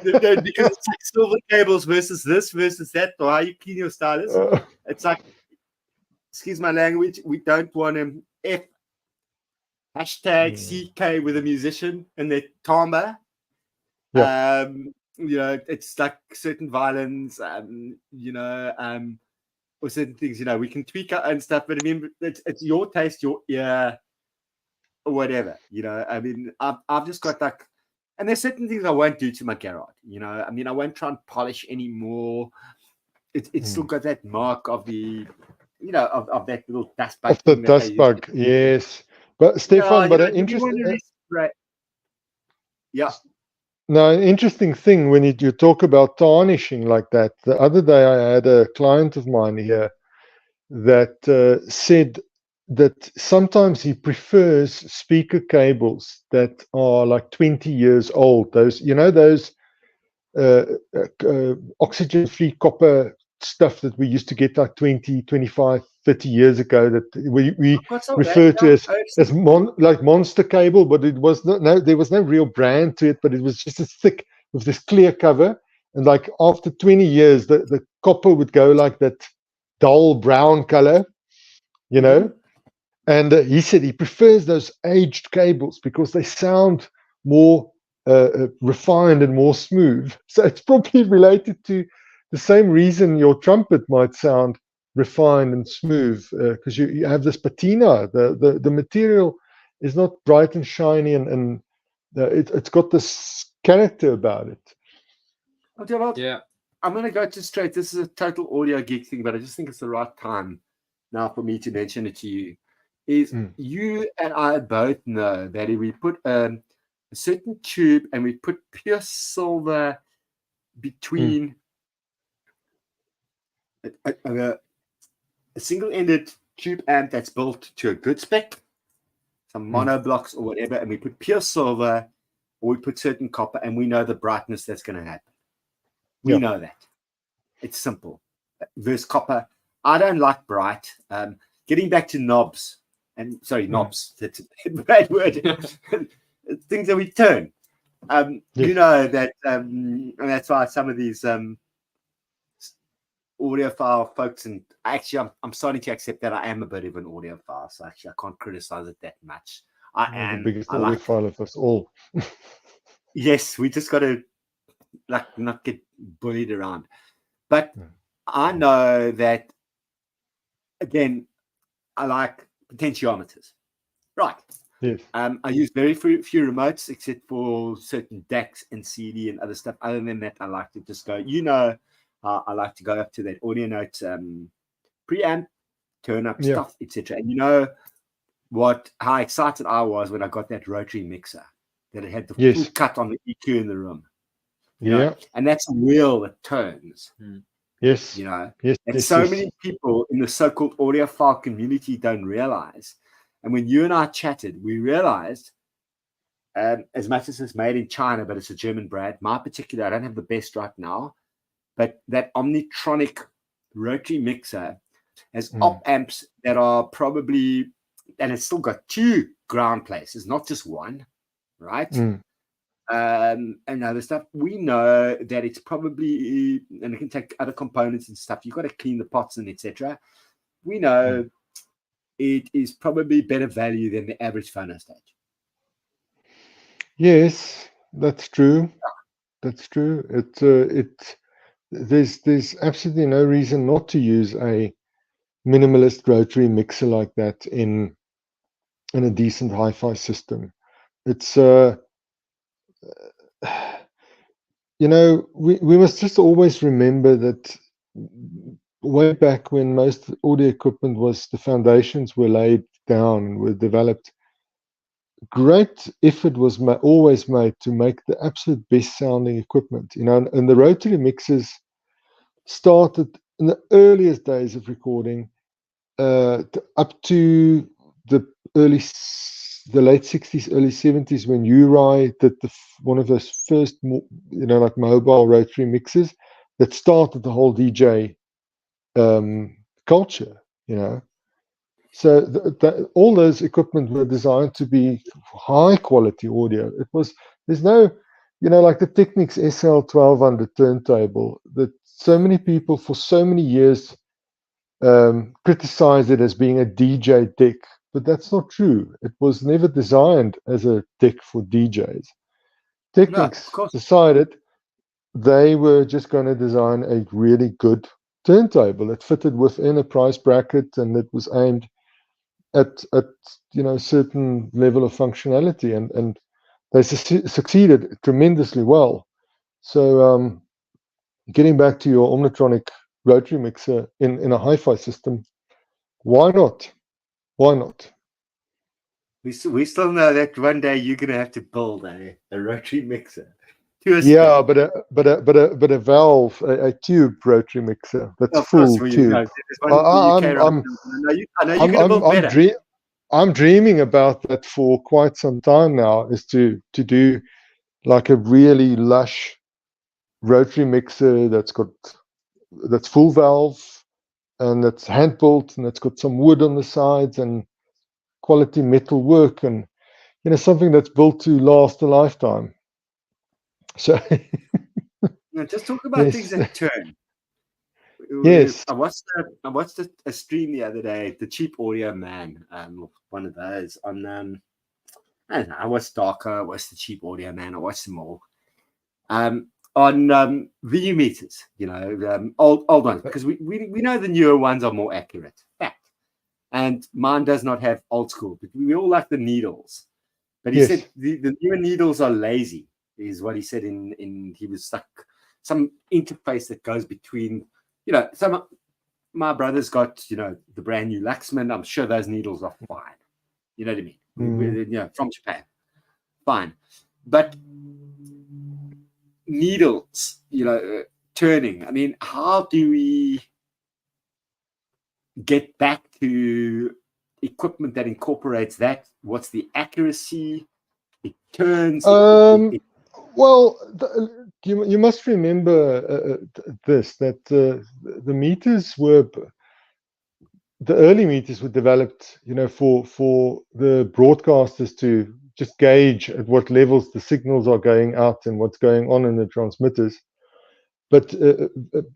Because it's like silver cables versus this versus that, or how you clean your stylus. It's like, excuse my language, we don't want him hashtag CK with a musician and their timbre. Yeah. It's like certain violins, or certain things, we can tweak our own stuff, but I mean, it's your taste, your ear, or whatever, I mean, I've just got and there's certain things I won't do to my Garrod, I mean, I won't try and polish anymore. It's still got that mark of the, of that little dust bug. Of the dust bug, yes. But Stefan, but an interesting... Yeah. Now, an interesting thing when you talk about tarnishing like that. The other day I had a client of mine here that said that sometimes he prefers speaker cables that are 20 years old. Those, those oxygen-free copper stuff that we used to get 20, 25, 30 years ago that we refer to as monster cable, but it was there was no real brand to it, but it was just as thick with this clear cover, and after 20 years the copper would go that dull brown color, and he said he prefers those aged cables because they sound more refined and more smooth. So it's probably related to the same reason your trumpet might sound refined and smooth, because you have this patina. The material is not bright and shiny, and it's got this character about it. Yeah, I'm going to go straight. This is a total audio geek thing, but I just think it's the right time now for me to mention it to you. You and I both know that if we put a certain tube and we put pure silver between a single-ended tube amp that's built to a good spec, some mono blocks or whatever, and we put pure silver or we put certain copper, and we know the brightness that's going to happen. We know that. It's simple. Versus copper. I don't like bright. Getting back to knobs, knobs, that's a bad word. Things that we turn. You know that, and that's why some of these audiophile folks, and actually I'm starting to accept that I am a bit of an audiophile, so actually I can't criticize it that much. I am the biggest audiophile of us all. Yes, we just got to not get bullied around. But I know that, again, I like potentiometers. Right. Yes. I use very few remotes, except for certain DACs and CD and other stuff. Other than that, I like to just go, I like to go up to that audio note preamp, turn up stuff, etc. And how excited I was when I got that rotary mixer, that it had the full cut on the EQ in the room. And that's a wheel that turns. Yes. And so many people in the so-called audiophile community don't realize. And when you and I chatted, we realized, as much as it's made in China, but it's a German brand, my particular, I don't have the best right now, but that Omnitronic rotary mixer has op amps that are probably, and it's still got 2 ground places, not just one, right? and other stuff. We know that it's probably, and it can take other components and stuff. You've got to clean the pots and etc. We know it is probably better value than the average phono stage. Yes, that's true. That's true. There's absolutely no reason not to use a minimalist rotary mixer like that in a decent hi-fi system. It's we must just always remember that way back when most audio equipment the foundations were laid down and were developed, great effort was always made to make the absolute best sounding equipment. And the rotary mixers started in the earliest days of recording, up to the late 60s, early 70s, when Uri did one of those first, like mobile rotary mixers that started the whole DJ culture. So all those equipment were designed to be high quality audio. There's no, like the Technics SL1200 turntable that so many people for so many years criticized it as being a DJ deck, but that's not true. It was never designed as a deck for DJs. Technics decided they were just going to design a really good turntable that fitted within a price bracket and it was aimed at certain level of functionality, and they succeeded tremendously well. So getting back to your Omnitronic rotary mixer in a hi-fi system, why not? Why not? We still know that one day you're going to have to build a rotary mixer. Yeah, but a valve, a tube rotary mixer that's full tube. I'm dreaming about that for quite some time now, is to do like a really lush rotary mixer that's full valve and that's hand built and that's got some wood on the sides and quality metal work, and something that's built to last a lifetime. So just talk about things that turn. Yes, I watched a stream the other day, the Cheap Audio Man, one of those on I don't know, I watched Darker, I watched the Cheap Audio Man, I watched them all. On VU meters, old ones, because we know the newer ones are more accurate. Fact. And mine does not have old school, but we all like the needles. But he said the newer needles are lazy, is what he said he was stuck some interface that goes between, some my brother's got, the brand new Luxman. I'm sure those needles are fine. You know what I mean? From Japan. Fine. But needles, turning. I mean, how do we get back to equipment that incorporates that? What's the accuracy? It turns. Well, you must remember this, that the meters the early meters were developed, for the broadcasters to just gauge at what levels the signals are going out and what's going on in the transmitters. But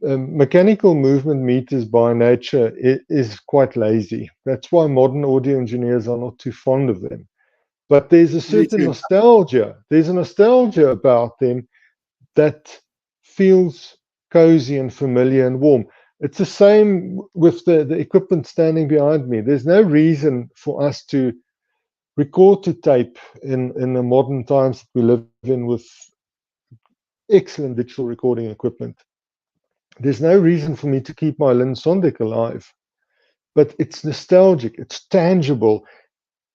mechanical movement meters by nature is quite lazy. That's why modern audio engineers are not too fond of them. But there's a certain nostalgia. There's a nostalgia about them that feels cozy and familiar and warm. It's the same with the equipment standing behind me. There's no reason for us to record to tape in the modern times that we live in with excellent digital recording equipment. There's no reason for me to keep my Lynn Sondic alive. But it's nostalgic, it's tangible,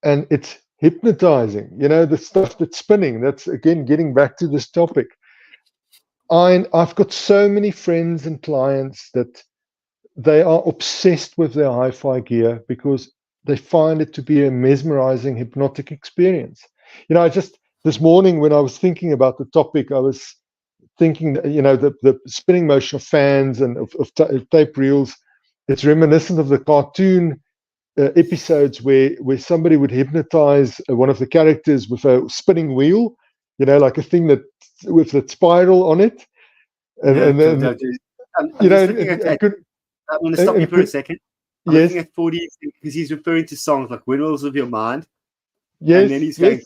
and it's hypnotizing. The stuff that's spinning. That's, again, getting back to this topic. I've got so many friends and clients that they are obsessed with their hi-fi gear because they find it to be a mesmerizing, hypnotic experience. This morning when I was thinking about the topic, I was thinking, the spinning motion of fans and of tape reels. It's reminiscent of the cartoon episodes where somebody would hypnotize one of the characters with a spinning wheel, like a thing that with the spiral on it, and then I'm just looking at I'm going to stop you for a second. I'm yes, looking at 40 because he's referring to songs like Windmills of Your Mind. yes, and then he's going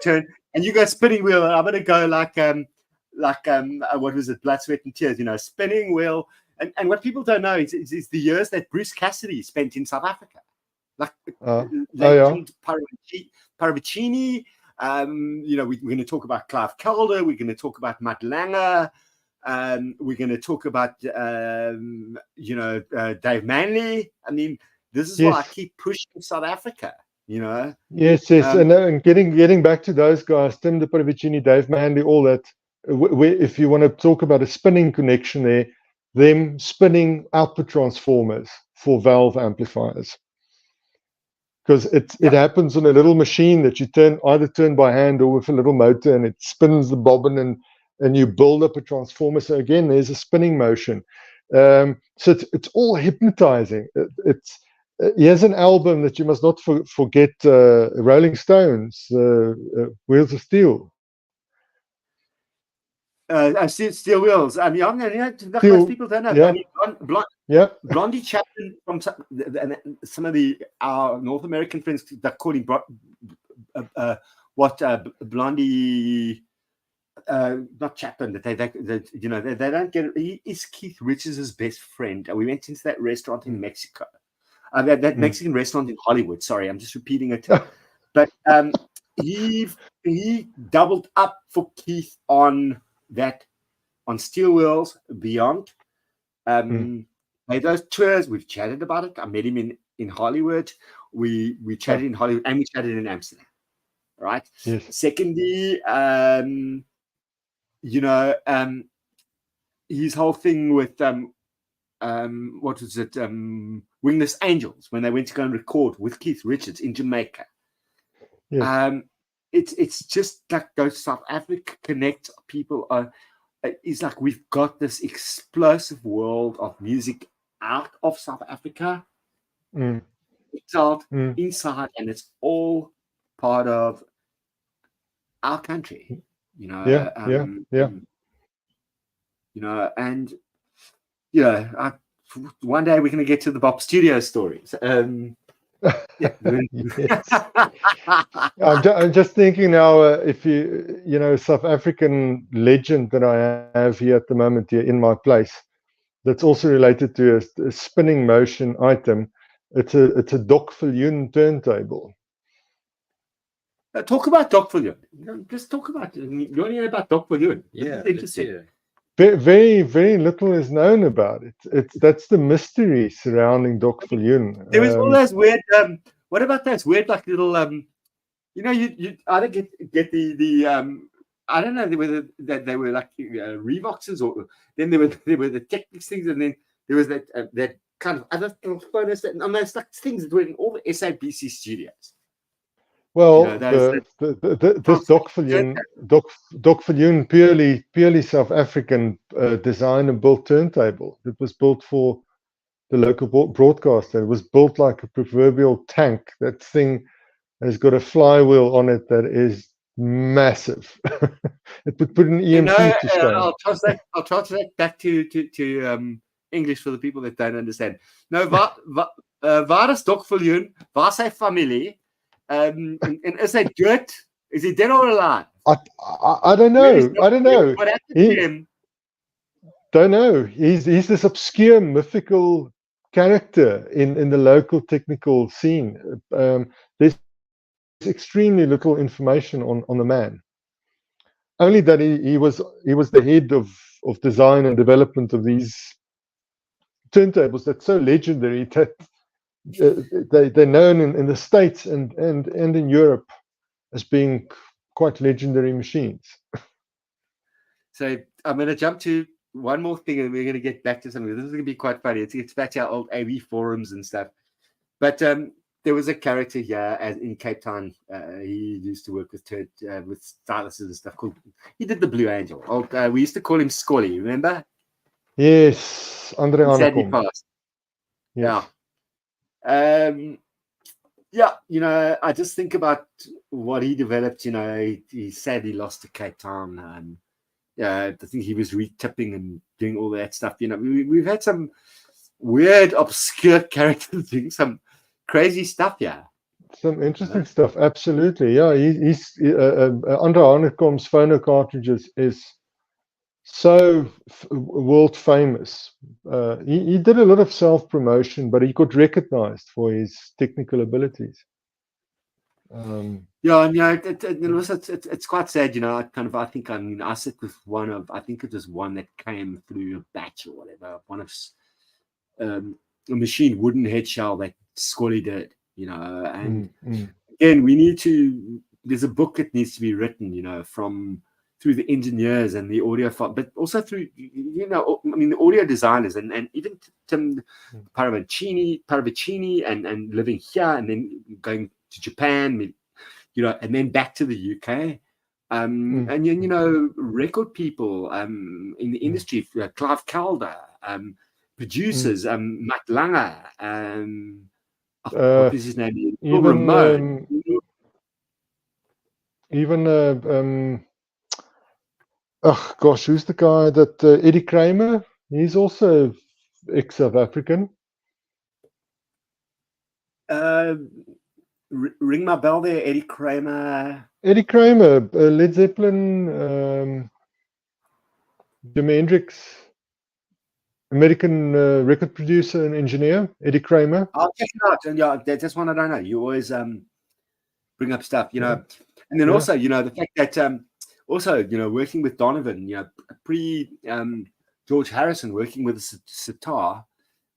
turn, and you go spinning wheel, and I'm going to go like what was it, Blood, Sweat and Tears, spinning wheel. And what people don't know is the years that Bruce Cassidy spent in South Africa, like Paravicini. We're going to talk about Clive Calder. We're going to talk about Matt Langer. We're going to talk about Dave Manley. I mean, this is why I keep pushing South Africa. Yes, and getting back to those guys, Tim de Paravicini, Dave Manley, all that. If you want to talk about a spinning connection there, them spinning output transformers for valve amplifiers, because it happens on a little machine that you either turn by hand or with a little motor, and it spins the bobbin and you build up a transformer. So again, there's a spinning motion. So it's all hypnotizing. He has an album that you must not forget, Rolling Stones, Wheels of Steel. Steel Wheels. I mean, most people don't know. Yeah. I mean, Blondie Chapman from some of our North American friends that call him Blondie. Not Chapman. That they don't get it. He is Keith Richards' best friend, and we went into that restaurant in Mexico. That Mexican restaurant in Hollywood. Sorry, I'm just repeating it. But he doubled up for Keith on Steel Wheels Beyond. Made those tours. We've chatted about it. I met him in Hollywood. We chatted in Hollywood, and we chatted in Amsterdam. Right. Yes. Secondly, his whole thing with what was it? Wingless Angels, when they went to go and record with Keith Richards in Jamaica. Yes. It's just like those South Africa Connect people are. It's like we've got this explosive world of music out of South Africa. It's out inside, and it's all part of our country. One day we're going to get to the Bop Studio stories. I'm just thinking now, if South African legend that I have here at the moment here in my place, that's also related to a spinning motion item. It's a Doc Viljoen turntable. Talk about Doc Viljoen. Just talk about it. You want to hear about Doc Viljoen? Yeah, interesting. Very, very little is known about it. That's the mystery surrounding Doc Viljoen. There was all those weird. What about those weird, like little? You either get the I don't know whether they were like Revoxes, or then there were the Technics things, and then there was that kind of other little photos and those like things that were in all the SABC studios. Well, this Doc Viljoen, purely South African design and built turntable. It was built for the local broadcaster. It was built like a proverbial tank. That thing has got a flywheel on it that is massive. It would put an EMP to shame. I'll translate back to English for the people that don't understand. No, waar is Doc Viljoen? Waar sy familie? And is he dead? Is he dead or alive? I don't know. I don't know. What happened to him? Don't know. He's this obscure, mythical character in the local technical scene. There's extremely little information on the man. Only that he was the head of design and development of these turntables that's so legendary that they're known in the States and in Europe as being quite legendary machines. So I'm going to jump to one more thing, and we're going to get back to something. This is going to be quite funny. It's back to our old AV forums and stuff. But there was a character here in Cape Town. He used to work with stylists and stuff. He did the Blue Angel. We used to call him Scully. Remember? Yes, Andre Hanekom. Sadly passed. Yes. Yeah. yeah, I just think about what he developed. He sadly lost to Cape Town. I think he was retipping and doing all that stuff. We've had some weird, obscure characters doing some crazy stuff. Yeah, some interesting stuff. Absolutely, yeah. He's Andre Hanekom's phono cartridges is so world famous. He did a lot of self promotion, but he got recognized for his technical abilities. Yeah, and it's quite sad. I think I sit with I think it was one that came through a batch or whatever. One of a machined wooden head shell that Scully did. And again, there's a book that needs to be written. Through the engineers and the audio, but also through the audio designers and even Tim Paravicini and living here and then going to Japan, and then back to the UK. And record people in the industry, Clive Calder, producers, Matt Langer, what was his name? Oh gosh, who's the guy that Eddie Kramer? He's also ex-South African. Ring my bell there, Eddie Kramer. Eddie Kramer, Led Zeppelin, Jimi Hendrix, American record producer and engineer, Eddie Kramer. I'll check it out. And yeah, that's one I don't know. You always bring up stuff, And then also, the fact that also, working with Donovan, pre George Harrison working with the sitar,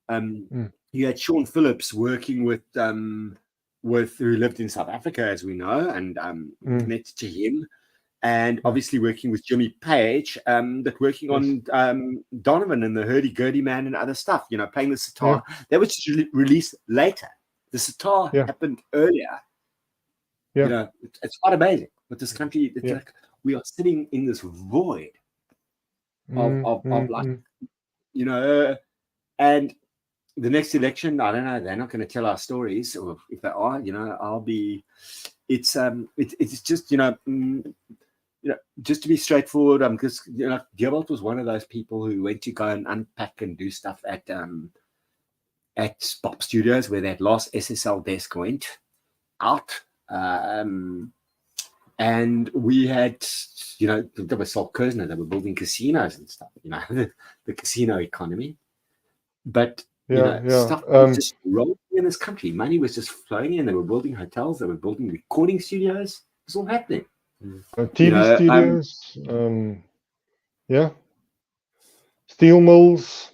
you had Sean Phillips working with who lived in South Africa, as we know, and connected to him, and obviously working with Jimmy Page, but working on Donovan and the Hurdy-Gurdy Man and other stuff, playing the sitar. That was released later. The sitar happened earlier. It's quite amazing. But this country, it's like we are sitting in this void of like, and the next election, I don't know, they're not going to tell our stories, or if they are, it's just, just to be straightforward, because, Gerald was one of those people who went to go and unpack and do stuff at Pop Studios, where that last SSL desk went out. And we had, there was Saul Kersner, they were building casinos and stuff, the casino economy. But, stuff was just rolling in this country. Money was just flowing in. They were building hotels. They were building recording studios. It was all happening. TV studios. Steel mills,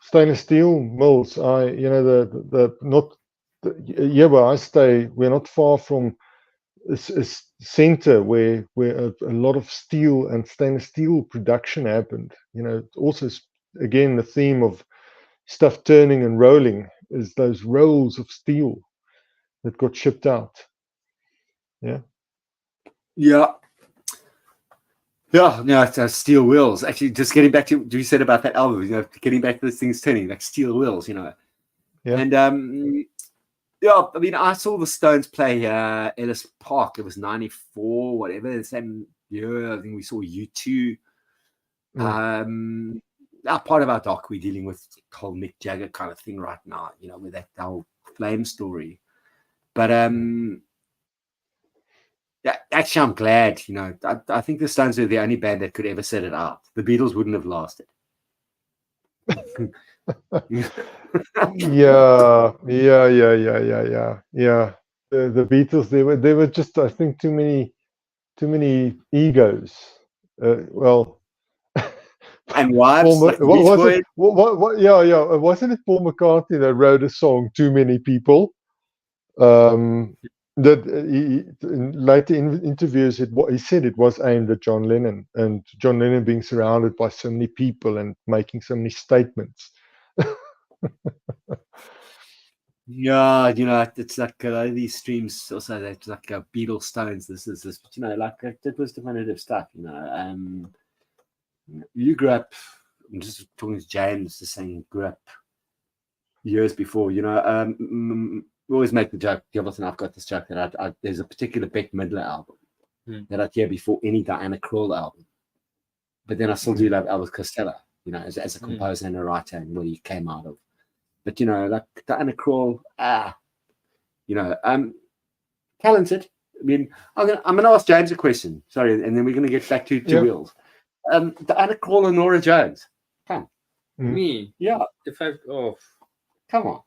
stainless steel mills. Where I stay, we're not far from a center where a lot of steel and stainless steel production happened. Also, again, the theme of stuff turning and rolling is those rolls of steel that got shipped out. It's steel wheels. Actually, just getting back to what you said about that album, getting back to those things turning, like steel wheels, And I saw the Stones play Ellis Park. It was 94, whatever. The same year, I think we saw U2. Part of our doc, we're dealing with the whole Mick Jagger kind of thing right now, with that whole Flame story. But actually, I'm glad. I think the Stones were the only band that could ever set it out. The Beatles wouldn't have lasted. The Beatles, they were just, I think, too many egos. And wives. Wasn't it Paul McCartney that wrote a song, Too Many People? That in later interviews, he said it was aimed at John Lennon, and John Lennon being surrounded by so many people and making so many statements. It's like these streams also, that's like Beatles, Stones. This, that was definitive stuff. You grew up. I'm just talking to James, just saying, grew up years before. we always make the joke. Gilbert and I've got this joke that there's a particular Bette Midler album that I'd hear before any Diana Krall album. But then I still do love Elvis Costello, you know, as a composer and a writer, and where he came out of. But you know, like Diana Krall, you know, talented. I mean, I'm gonna ask James a question. Sorry, and then we're gonna get back to Wheels. Diana Krall and Nora Jones. Come. Me? Yeah. Come on.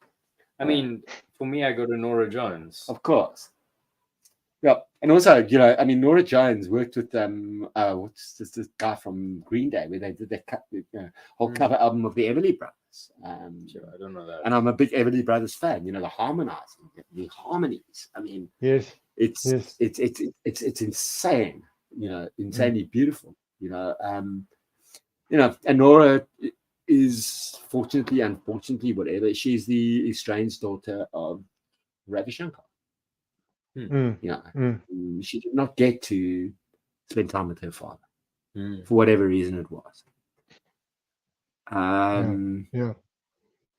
I mean, for me, I go to Nora Jones. Of course. Yeah, and also, you know, I mean, Nora Jones worked with what's this guy from Green Day, where they did their whole cover album of the Everly Brothers. Sure, I don't know that. And I'm a big Everly Brothers fan. You know, the harmonizing, the harmonies. I mean, it's insane. You know, insanely beautiful. You know, and Nora is unfortunately, whatever. She's the estranged daughter of Ravi Shankar. You know, she did not get to spend time with her father for whatever reason it was.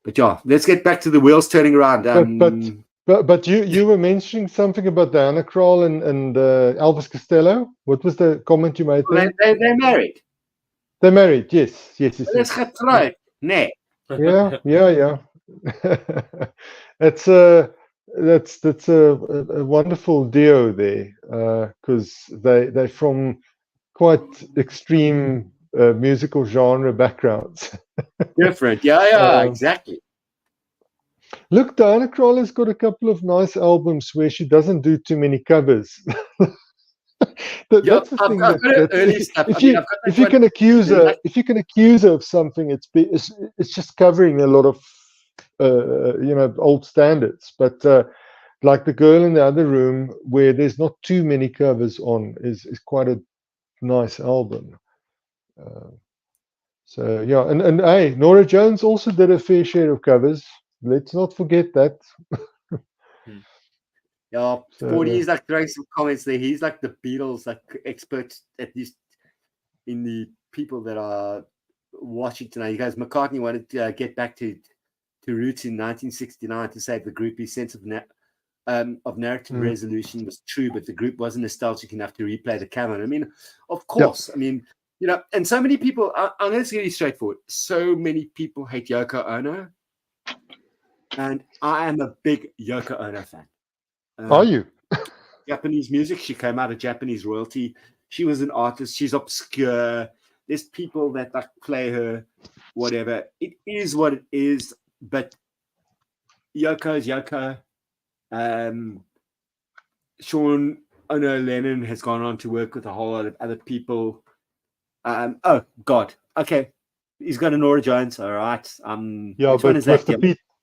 But yeah, let's get back to the wheels turning around. But you were mentioning something about Diana Krall and Elvis Costello. What was the comment you made there? They're married. They're married. Yes. Let's get right. Nee. Yeah. That's a wonderful duo there, because they're from quite extreme musical genre backgrounds. Different, exactly. Look, Diana Krall has got a couple of nice albums where she doesn't do too many covers. That's the thing. If you can accuse her of something, it's just covering a lot of old standards. But like The Girl in the Other Room, where there's not too many covers on, is quite a nice album. So yeah, and hey, Nora Jones also did a fair share of covers. Let's not forget that. Yeah, 40 is like throwing some comments there. He's like the Beatles, like experts, at least in the people that are watching tonight. You guys, McCartney wanted to get back to roots in 1969 to save the group. His sense of narrative resolution was true, but the group wasn't nostalgic enough to replay the canon. I mean, of course. Yep. I mean, you know, and so many people, I'm going to get you straightforward. So many people hate Yoko Ono, and I am a big Yoko Ono fan. Are you? Japanese music. She came out of Japanese royalty. She was an artist. She's obscure. There's people that like play her, whatever. It is what it is. But Yoko is Yoko. Sean Ono Lennon has gone on to work with a whole lot of other people. Oh God. Okay. He's got a Nora Jones. All right. Yeah, but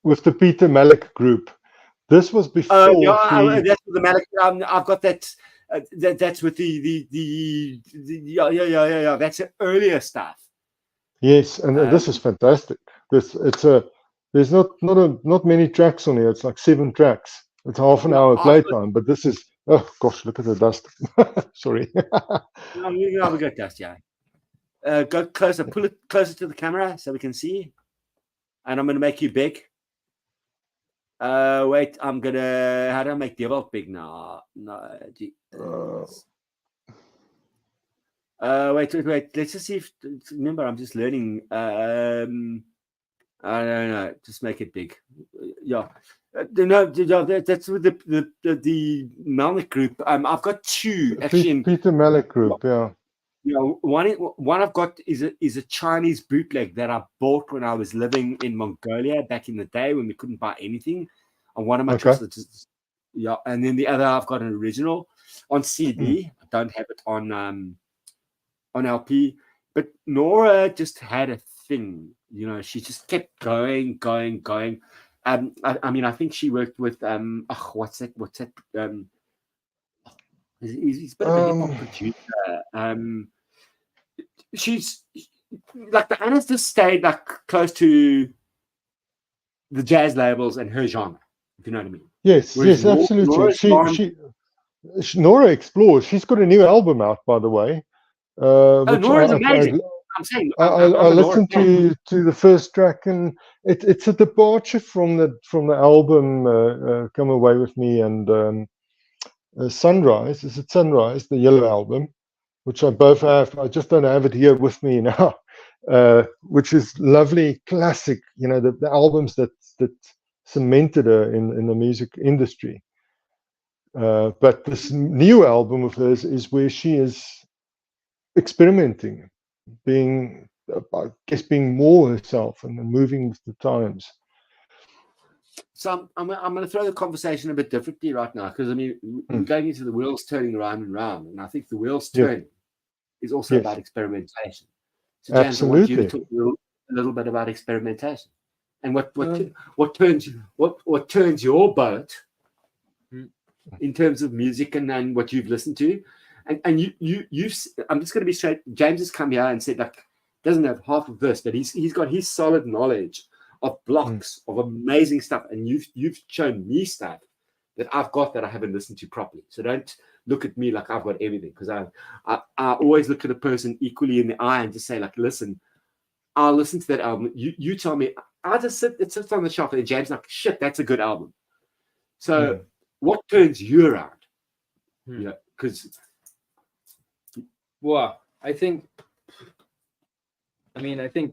with the Peter Malick group. This was before. That's with the Malick. I've got that. That's with the That's the earlier stuff. Yes, and this is fantastic. There's not many tracks on here. It's like 7 tracks. It's half an hour playtime, but this is. Oh gosh, look at the dust. Sorry. No, we got dust, yeah. Go closer. Pull it closer to the camera so we can see. And I'm going to make you big. Wait, how do I make Devil big now? No. Wait. Let's just see if, remember, I'm just learning. I don't know. Just make it big. Yeah. That's with the Malick group. I've got 2 actually. Peter Malick group, yeah. You know, one I've got is a Chinese bootleg that I bought when I was living in Mongolia back in the day when we couldn't buy anything. On one of my trips, and then the other I've got an original on CD. I don't have it on LP. But Nora just had a thing, you know. She just kept going. I mean, I think she worked with what's that? He's a bit of a hip hop producer. She's like the Anna's just stayed like close to the jazz labels and her genre, if you know what I mean. Yes, absolutely. Nora explores. She's got a new album out, by the way. Nora's amazing. saying I listened to the first track, and it's a departure from the album Come Away With Me and Sunrise. Is it Sunrise, the Yellow album, which I both have. I just don't have it here with me now, which is lovely, classic. You know, the albums that cemented her in the music industry. But this new album of hers is where she is experimenting, being, I guess, being more herself and moving with the times. So I'm going to throw the conversation a bit differently right now, because I mean, we're going into the wheels turning round and round, and I think the wheels turning is also about experimentation. So James, I want you to talk a little bit about experimentation and what turns your boat in terms of music and what you've listened to, and you've. I'm just going to be straight. James has come here and said, like, doesn't have half of this, but he's got his solid knowledge of blocks of amazing stuff, and you've shown me stuff that I've got that I haven't listened to properly. So don't look at me like I've got everything, because I always look at a person equally in the eye and just say, like, listen, I'll listen to that album. You tell me. I just it sits on the shelf, and James like, shit, that's a good album. So what turns you around? Yeah, because I think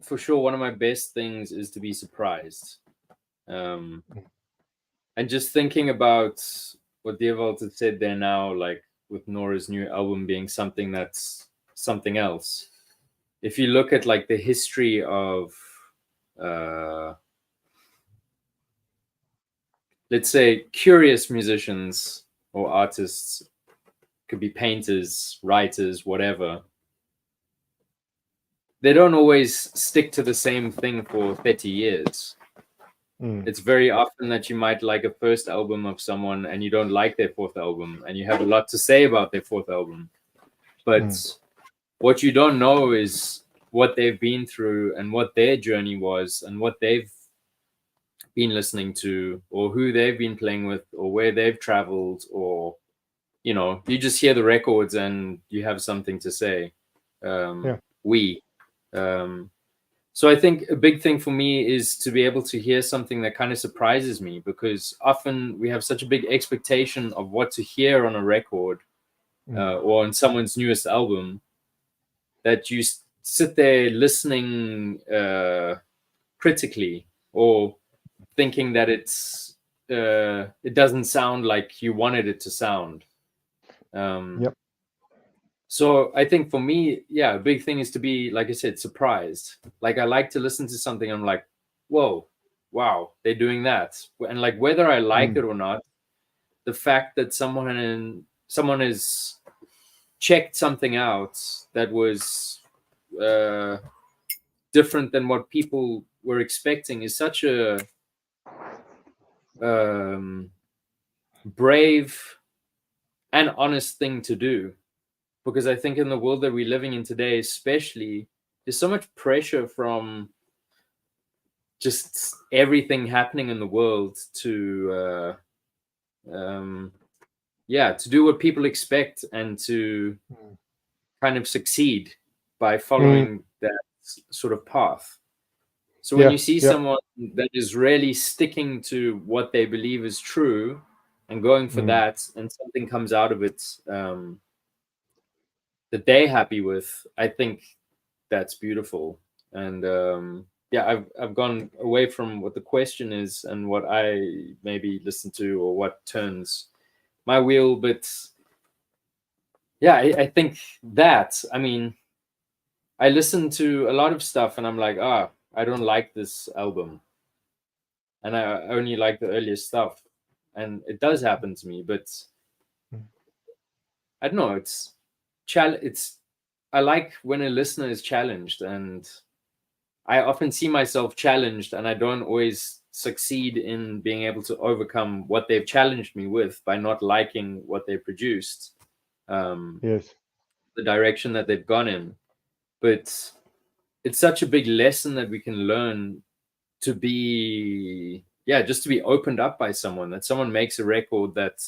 for sure one of my best things is to be surprised. And just thinking about what Dewald had said there now, like with Nora's new album being something that's something else. If you look at like the history of, let's say, curious musicians or artists, could be painters, writers, whatever, they don't always stick to the same thing for 30 years. It's very often that you might like a first album of someone and you don't like their fourth album, and you have a lot to say about their fourth album. But what you don't know is what they've been through and what their journey was and what they've been listening to, or who they've been playing with, or where they've traveled, or, you know, you just hear the records and you have something to say. So I think a big thing for me is to be able to hear something that kind of surprises me, because often we have such a big expectation of what to hear on a record or on someone's newest album, that you sit there listening critically, or thinking that it doesn't sound like you wanted it to sound. So I think for me, a big thing is to be, like I said, surprised. Like, I like to listen to something, I'm like, whoa, wow, they're doing that. And like, whether I like it or not, the fact that someone has checked something out that was different than what people were expecting is such a brave and honest thing to do. Because I think in the world that we're living in today, especially, there's so much pressure from just everything happening in the world to do what people expect and to kind of succeed by following that sort of path. So when you see someone that is really sticking to what they believe is true and going for that, and something comes out of it that they're happy with, I think that's beautiful. And I've gone away from what the question is and what I maybe listen to or what turns my wheel, but I think that, I mean, I listen to a lot of stuff and I'm like, I don't like this album, and I only like the earlier stuff, and it does happen to me. But I don't know, I like when a listener is challenged, and I often see myself challenged, and I don't always succeed in being able to overcome what they've challenged me with by not liking what they produced, the direction that they've gone in. But it's such a big lesson that we can learn to be, just to be opened up by someone, that someone makes a record that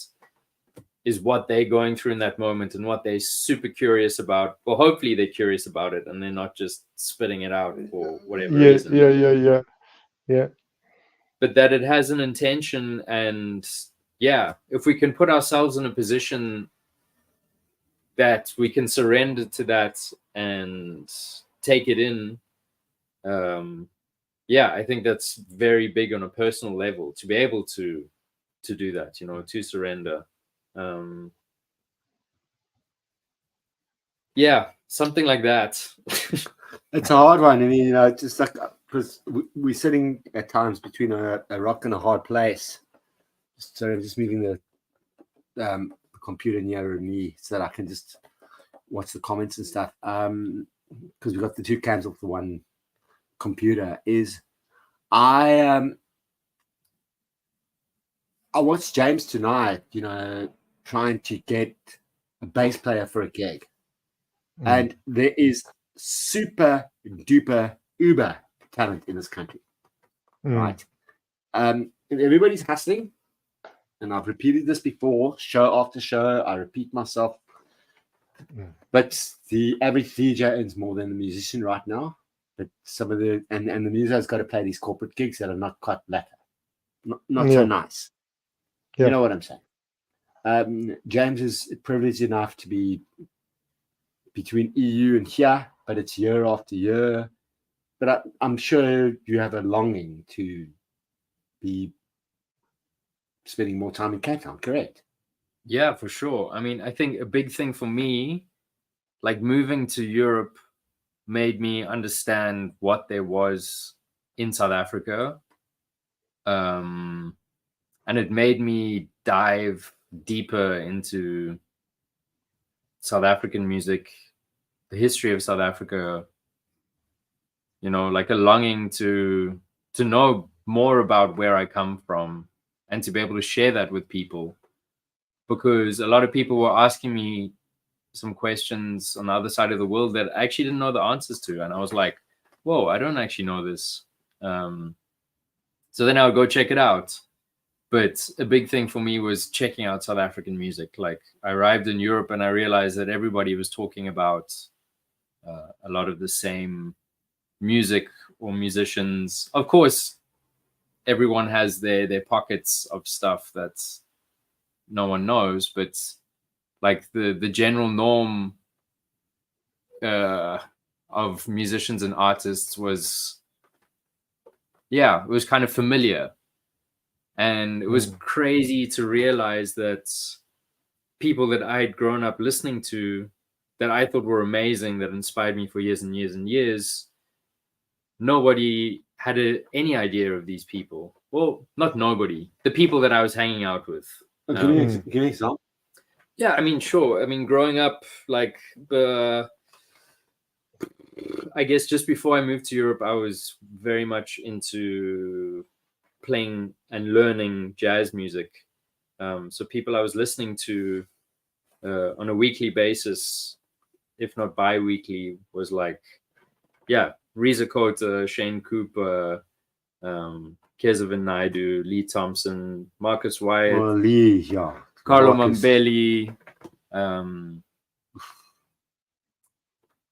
is what they're going through in that moment and what they're super curious about. Well, hopefully they're curious about it and they're not just spitting it out for whatever reason. Yeah. But that it has an intention, and yeah, if we can put ourselves in a position that we can surrender to that and take it in, yeah, I think that's very big on a personal level to be able to do that, you know, to surrender. Yeah, something like that. It's a hard one. I mean, you know, just like, because we're sitting at times between a rock and a hard place. So I'm just moving the computer nearer me so that I can just watch the comments and stuff. Because we've got the two cams off the one computer. I watched James tonight, you know, trying to get a bass player for a gig. And there is super duper uber talent in this country, right? Everybody's hustling, and I've repeated this before, show after show. I repeat myself, but the average DJ earns more than the musician right now. But some of the and the musician's got to play these corporate gigs that are not quite lekker, not so nice. You know what I'm saying? James is privileged enough to be between EU and here, but it's year after year. But I'm sure you have a longing to be spending more time in Cape Town, correct? Yeah, for sure. I mean, I think a big thing for me, like moving to Europe, made me understand what there was in South Africa. And it made me dive deeper into South African music, the history of South Africa, you know, like a longing to know more about where I come from and to be able to share that with people. Because a lot of people were asking me some questions on the other side of the world that I actually didn't know the answers to. And I was like, whoa, I don't actually know this. So then I would go check it out. But a big thing for me was checking out South African music. Like I arrived in Europe and I realized that everybody was talking about a lot of the same music or musicians. Of course, everyone has their pockets of stuff that no one knows, but like the general norm of musicians and artists was, yeah, it was kind of familiar. And it was crazy to realize that people that I had grown up listening to, that I thought were amazing, that inspired me for years and years and years, nobody had any idea of these people. Well, not nobody. The people that I was hanging out with. Give me an example. Yeah, I mean, sure. I mean, growing up, like, I guess just before I moved to Europe, I was very much into playing and learning jazz music. So people I was listening to on a weekly basis, if not bi-weekly, was like, yeah, Reza Kota, Shane Cooper, Kezavin Naidu, Lee Thompson, Marcus Wyatt, Carlo Mambelli,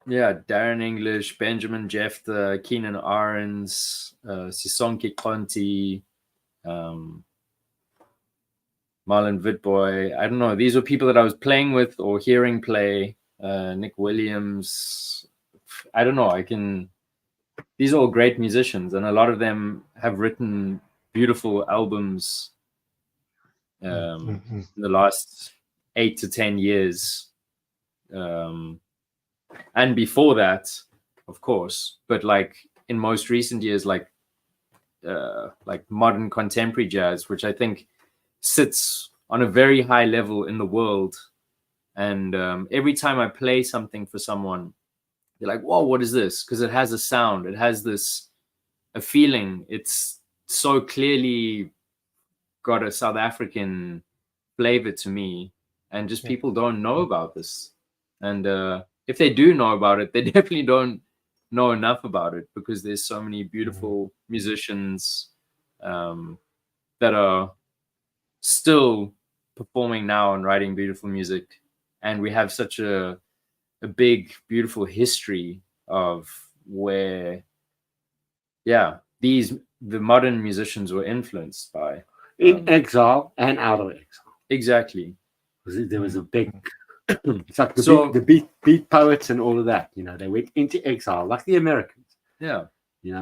yeah, Darren English, Benjamin Jefter, Keenan Ahrens, Sisonke Conti, Marlon Vitboy. I don't know. These were people that I was playing with or hearing play. Nick Williams. I don't know. These are all great musicians, and a lot of them have written beautiful albums in the last 8 to 10 years. And before that, of course, but like in most recent years, like modern contemporary jazz, which I think sits on a very high level in the world. And every time I play something for someone, they're like, whoa, what is this? Because it has a sound, it has a feeling. It's so clearly got a South African flavor to me, and just people don't know about this. And if they do know about it, they definitely don't know enough about it, because there's so many beautiful musicians that are still performing now and writing beautiful music, and we have such a big, beautiful history of where, the modern musicians were influenced by. In exile and out of exile. Exactly. There was a big, it's like the beat poets and all of that, they went into exile, like the Americans. Yeah. You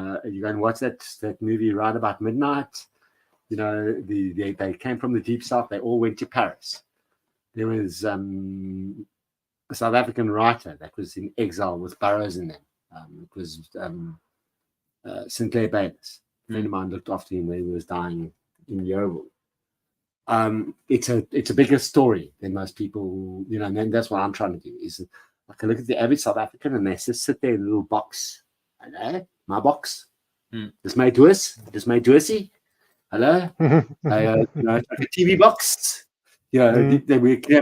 go and watch that movie Right About Midnight. They came from the Deep South. They all went to Paris. There was a South African writer that was in exile with Burroughs in them. It was Sinclair Baylis. A friend of mine looked after him when he was dying in Yeovil. It's a bigger story than most people, and that's what I'm trying to do. Is I can look at the average South African and they just sit there in a little box. Hello, my box. This my doos. This my doosie. Hello, like a TV box. They have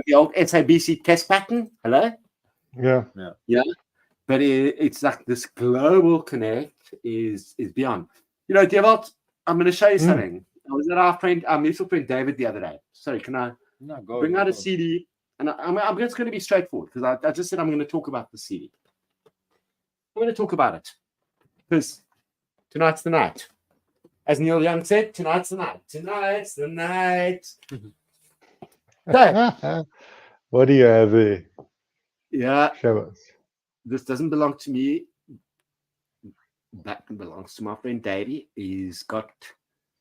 the old SABC test pattern. Hello. Yeah. But it's like this global connect is beyond. Devalt, I'm going to show you something. I was at our mutual friend David the other day. Sorry, can I bring out a CD? And I'm just going to be straightforward because I just said I'm going to talk about the CD. I'm going to talk about it because tonight's the night. As Neil Young said, tonight's the night. Tonight's the night. So, what do you have there? Yeah. Show us. This doesn't belong to me. That belongs to my friend Davey.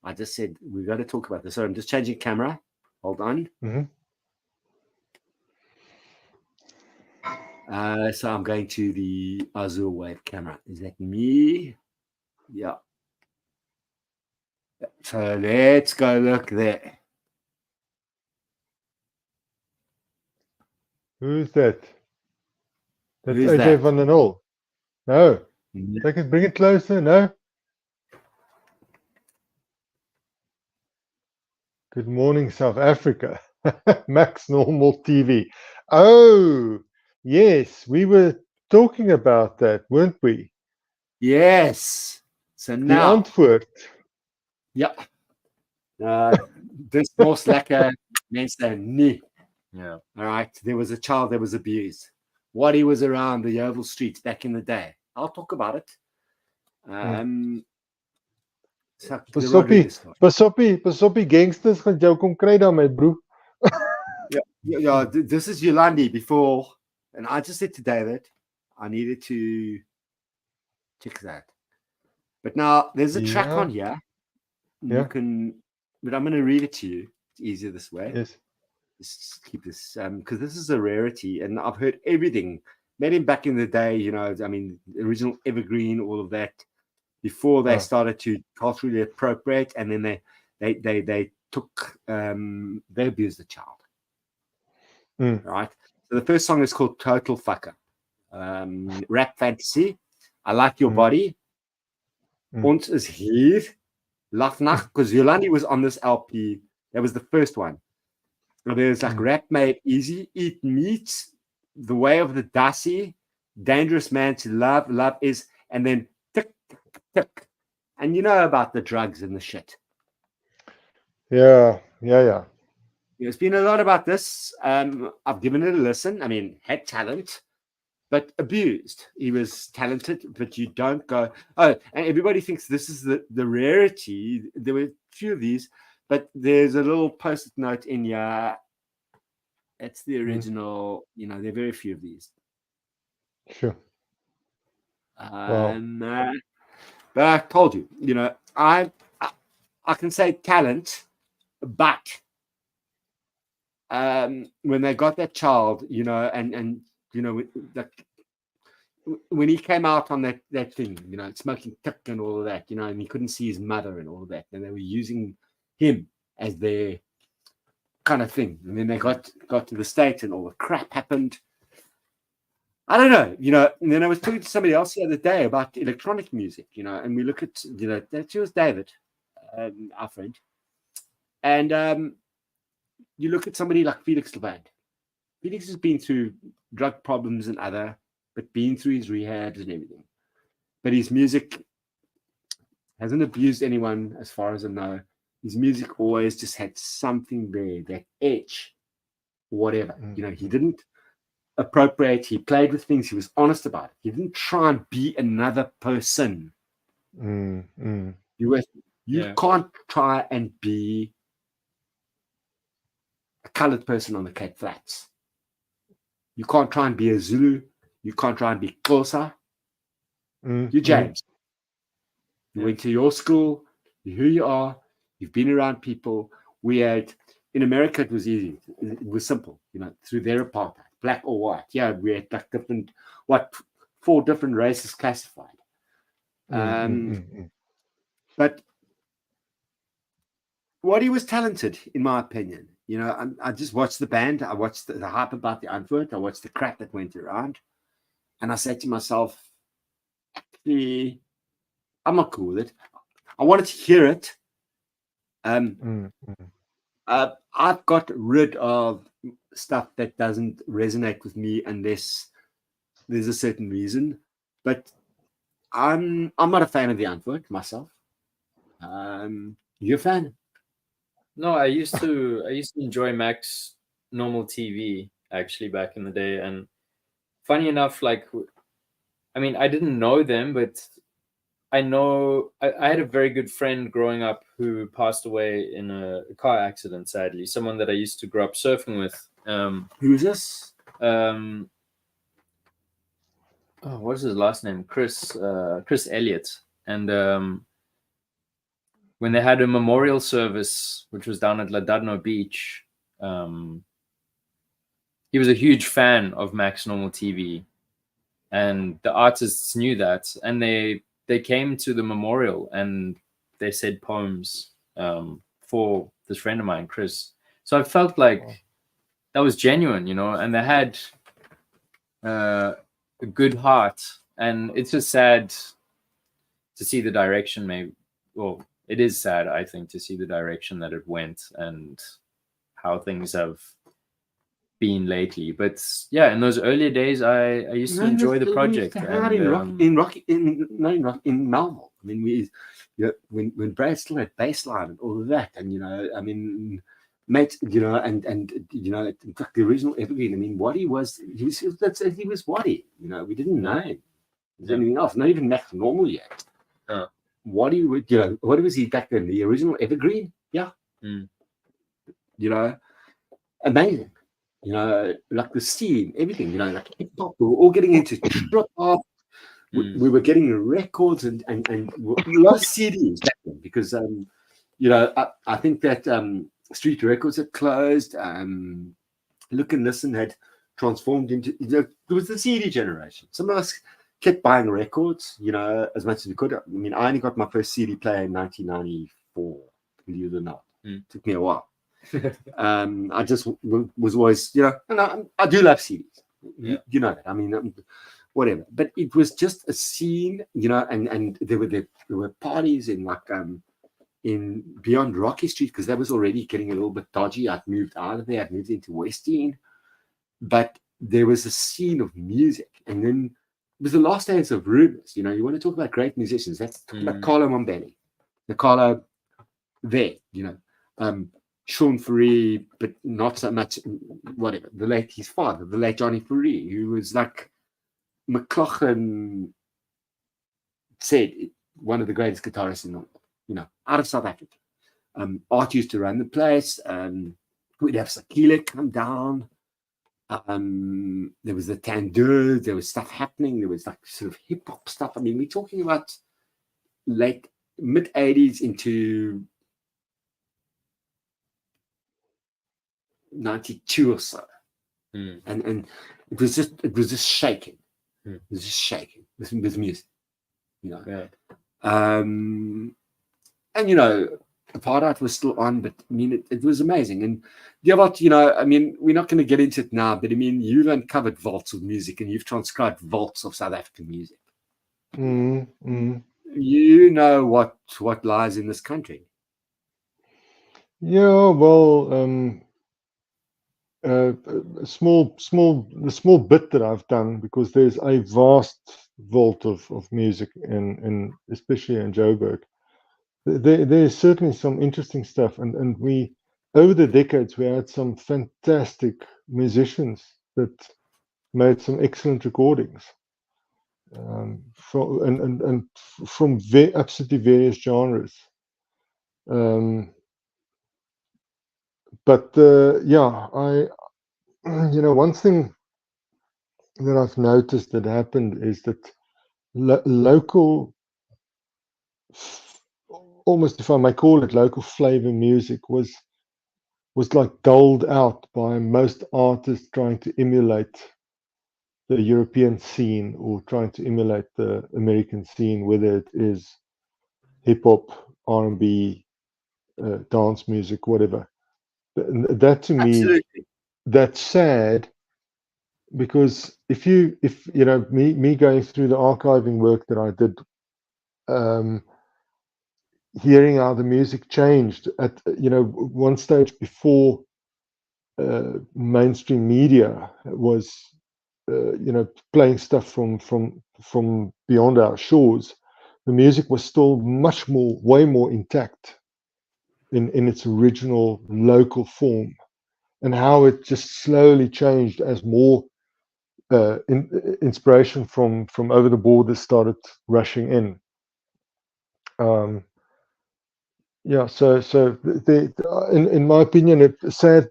I just said, we've got to talk about this. So I'm just changing camera. Hold on. So I'm going to the Azure Wave camera. Is that me? Yeah. So let's go look there. Who's that? That's Who's AJ that? van den Hol. No. Bring it closer. No. Good morning, South Africa. Max Normal TV. Oh, yes. We were talking about that, weren't we? Yes. So The now. Antwoord. Yeah. This most lekker mense nie. Yeah. All right. There was a child that was abused. What he was around the Yeovil streets back in the day. I'll talk about it. Pasopie, gangsters gaan jou kom kry daar, my bro. Yeah, this is Yolandi before, and I just said to David, I needed to check that. But now there's a track on here. Yeah. But I'm going to read it to you. It's easier this way. Yes. Just keep this, because this is a rarity, and I've heard everything. Met him back in the day, the original Evergreen, all of that, before they started to culturally appropriate, and then they took they abused the child. Right. So the first song is called Total Fucker. Rap fantasy. I like your body. Ons is hier. Lach Nacht, because Yolandi was on this LP. That was the first one. So there's like Rap Made Easy, Eat Meat, The Way of the Dassie, Dangerous Man to Love, Love Is, and then tick, tick, tick. And you know about the drugs and the shit. Yeah. There's been a lot about this. I've given it a listen. I mean, had talent, but abused. He was talented, but you don't go, and everybody thinks this is the rarity. There were a few of these, but there's a little post-it note in here. It's the original. There are very few of these. Sure. But I told you, I can say talent, but when they got that child, and when he came out on that thing, smoking tick and all of that, and he couldn't see his mother and all of that, and they were using him as their kind of thing, and then they got to the States and all the crap happened. I don't know, and then I was talking to somebody else the other day about electronic music, and we look at, that was David, our friend, and you look at somebody like Felix Levand. Felix has been through drug problems and but been through his rehabs and everything. But his music hasn't abused anyone, as far as I know. his music always just had something there, that edge, whatever. You know, he didn't appropriate. He played with things. He was honest about it. He didn't try and be another person. You can't try and be a colored person on the Cape Flats. You can't try and be a Zulu. You can't try and be Xhosa. You're James. You went to your school. You're who you are. You've been around people. We had, in America, it was easy. It was simple, you know, through their apartheid, black or white. Yeah, we had like different, 4 different races classified. But Waddy was talented, in my opinion. You know, I just watched the band. I watched the hype about the Antwoord. I watched the crap that went around. And I said to myself, actually, I'm not cool with it. I wanted to hear it. I've got rid of stuff that doesn't resonate with me unless there's a certain reason. But I'm not a fan of the Antwoord myself. You a fan? No, I used to enjoy Max normal TV actually back in the day, and funny enough, like, I mean, I didn't know them, but I know I had a very good friend growing up who passed away in a car accident, sadly. Someone that I used to grow up surfing with. Who is this? What's his last name? Chris Elliott. And when they had a memorial service, which was down at Ladadno Beach, he was a huge fan of Max Normal TV, and the artists knew that, and they came to the memorial and they said poems for this friend of mine, Chris. So I felt like that was genuine, you know, and they had a good heart, and it's just sad to see the direction it is sad, I think, to see the direction that it went and how things have been lately. But yeah, in those earlier days, I used to enjoy the project. In Malmo. I mean, when Brad still had baseline and all of that, and you know, I mean, mate, you know, and you know, in fact, the original Evergreen. I mean, Waddy was he was Waddy. You know, we didn't know him. There's anything else, not even Max Normal yet. Waddy, you know, what was he back then? The original Evergreen, yeah. You know, amazing. You know, like the scene, everything. You know, like hip hop. We were all getting into trip hop. We were getting records and lost CDs back then because you know, I think that Street Records had closed. Look and Listen had transformed into, you know, it was the CD generation. Some of us kept buying records, you know, as much as we could. I mean, I only got my first CD player in 1994, believe it or not. Took me a while. I just was always, you know, and I do love CDs. You know that. I mean, whatever. But it was just a scene, you know, and there were parties in like in beyond Rocky Street, because that was already getting a little bit dodgy. I'd moved out of there. I'd moved into Westine. But there was a scene of music, and then it was the last days of Rumors. You know, you want to talk about great musicians. That's like Carlo Mombelli, Carlo there, you know, Sean Fourie, but not so much, whatever, his father, the late Johnny Fourie, who was like McLaughlin said, one of the greatest guitarists in the world, you know, out of South Africa. Art used to run the place. We'd have Sakile come down. There was the Tandoor, there was stuff happening, there was like sort of hip hop stuff. I mean, we're talking about late mid 80s into 92 or so. And it was just shaking. It was just shaking with music, you know. And you know, apartheid was still on, but I mean, it was amazing. And yeah, but you know, I mean, we're not going to get into it now, but I mean, you've uncovered vaults of music and you've transcribed vaults of South African music. You know what lies in this country. Yeah, well, the small bit that I've done, because there's a vast vault of music in especially in Joburg. there's certainly some interesting stuff, and we over the decades we had some fantastic musicians that made some excellent recordings, from absolutely various genres. But yeah, one thing that I've noticed that happened is that local, almost, if I may call it, local flavor music was like doled out by most artists trying to emulate the European scene or trying to emulate the American scene, whether it is hip hop, R&B, dance music, whatever. That to me, that's sad, because if me going through the archiving work that I did, hearing how the music changed at one stage before mainstream media was playing stuff from beyond our shores, the music was still way more intact in its original local form, and how it just slowly changed as more inspiration from over the borders started rushing in. So in my opinion, a sad